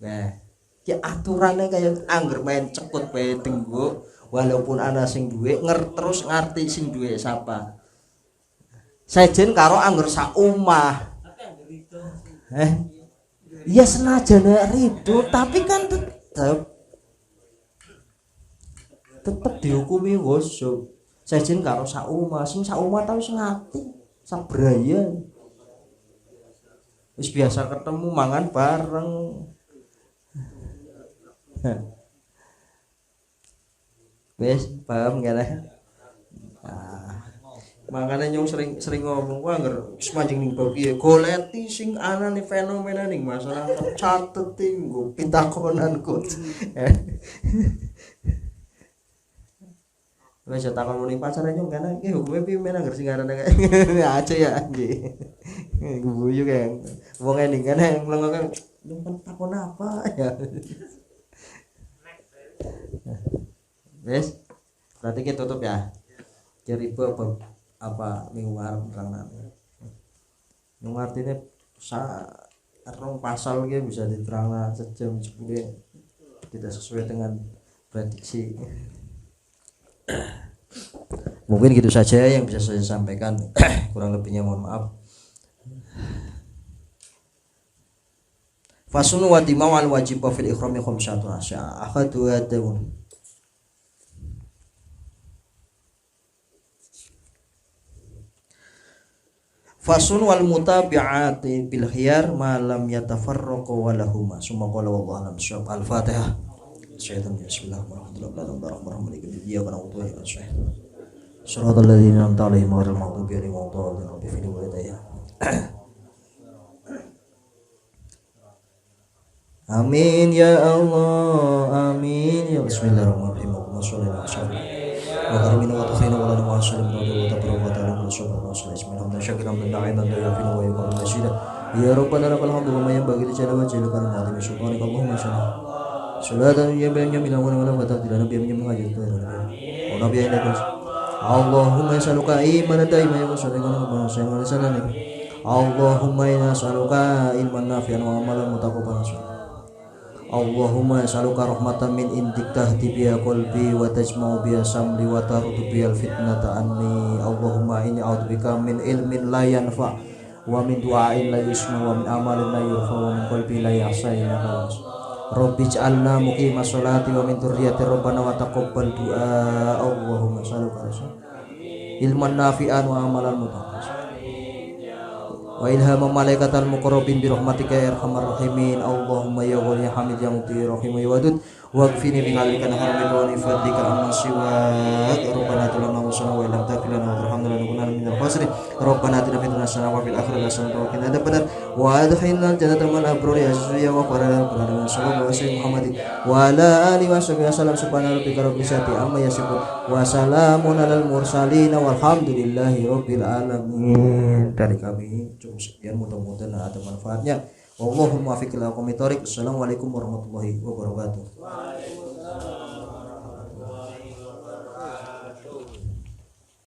Speaker 1: nah ki aturannya kayak angger main cekut bae tenggo walaupun ana sing duwe terus ngerti sing duwe siapa sejen karo angger sak omah ya senajan rido tapi kan tetep dihukumi gosok sejen karo sak omah sing sak omah tau sing ngati sabraya wis biasa ketemu mangan bareng. Wes paham gak lah? Makanya nyong sering ngomong wah ngger wis manjing ning bab piye goleti sing anane fenomena ning masyarakat cateti nggo pitakonanku. Wes takon ning pacar nyong kana iki hukume piye men angger sing arane aja ya nggih. Guyu kan. Wong ning kana mlengok nyong takon apa ya. Wes berarti kita tutup ya. Cari bab apa minggu ngarep terang nang artinya rong pasal gitu bisa diterangkan sejam 10 tidak sesuai dengan prediksi. Mungkin gitu saja yang bisa saya sampaikan. Kurang lebihnya mohon maaf. Fasunu wa dimawal wajib fil ikhrami khamsatu asya akhadu adun. fasun wal mutabi'ati bil khiyar ma lam yatafarraqu wa lahuma summa qala wallahu a'lam bishawab. Al-Fatihah. Bismillahirrahmanirrahim. Iyyaka na'budu wa iyyaka nasta'in. Shiratal ladzina an'amta 'alaihim ghairil maghdubi alaihim waladdallin. Amin ya Allah, amin ya Bismillahirrahmanirrahim. Allahumma shalli ala sayyidina wa karimina wa tukhina wa lana wa sallim wa tabaraka ta'ala wa subhanahu wa ta'ala bismillahirrahmanirrahim syakiran min na'iman la yafina wa yuqalu nasida ya rabbana lakal hamdu wa ma yanbaghi li jalali wajhika al-azim subhanaka Allahumma salli salatan ya bayyana min awwal wa la ta'ala nabiy min hajat wa nabiy ilaika Allahumma yasaluka imanan daiman wa sallallahu alaihi wa sallam Allahumma yasaluka ilman nafi'an wa amalan mutaqabbalan Allahumma as'aluka rahmatan min indik tahdi biya qalbi wa tajma'u biya samli wa tarudu biyal fitnata anni Allahumma inni a'udzubika min ilmin la yanfa' wa min du'ain la yusma wa min amalin la yurfa wa min qalbi la yahsa innaka Rabbi ij'alna muqima sholati wa min dzurriyyati rabbana wa taqabbal du'a Allahumma as'aluka ilman nafi'an wa amalan mutaqabbal wa ilhama malaikatal muqarrabin bi rahmatika ya arhamar rahimin Allahumma ya ghani ya hamid ya muti rahim ya wadud waqfini bi halika haramika wa fadlika amma siwa rabbana atina hasanatan wa lam taghfir lana wa tarhamna lanakunanna minal khasirin rabbana atina fid dunya hasanatan wa fil akhirati hasanatan wa qina adzabannar wa adkhilna jannata ma'al abrar ya azza wa qala rabbana sallallahu alaihi Muhammadin wa ala alihi wa sahbihi wasallam subhana rabbika rabbil izzati amma yasifun wa salamun alal mursalin walhamdulillahi rabbil alamin. Dari kami cukup sekian, mudah-mudahan ada manfaatnya. Wallahumma fiqil aqwamit thoriq. Assalamualaikum warahmatullahi wabarakatuh.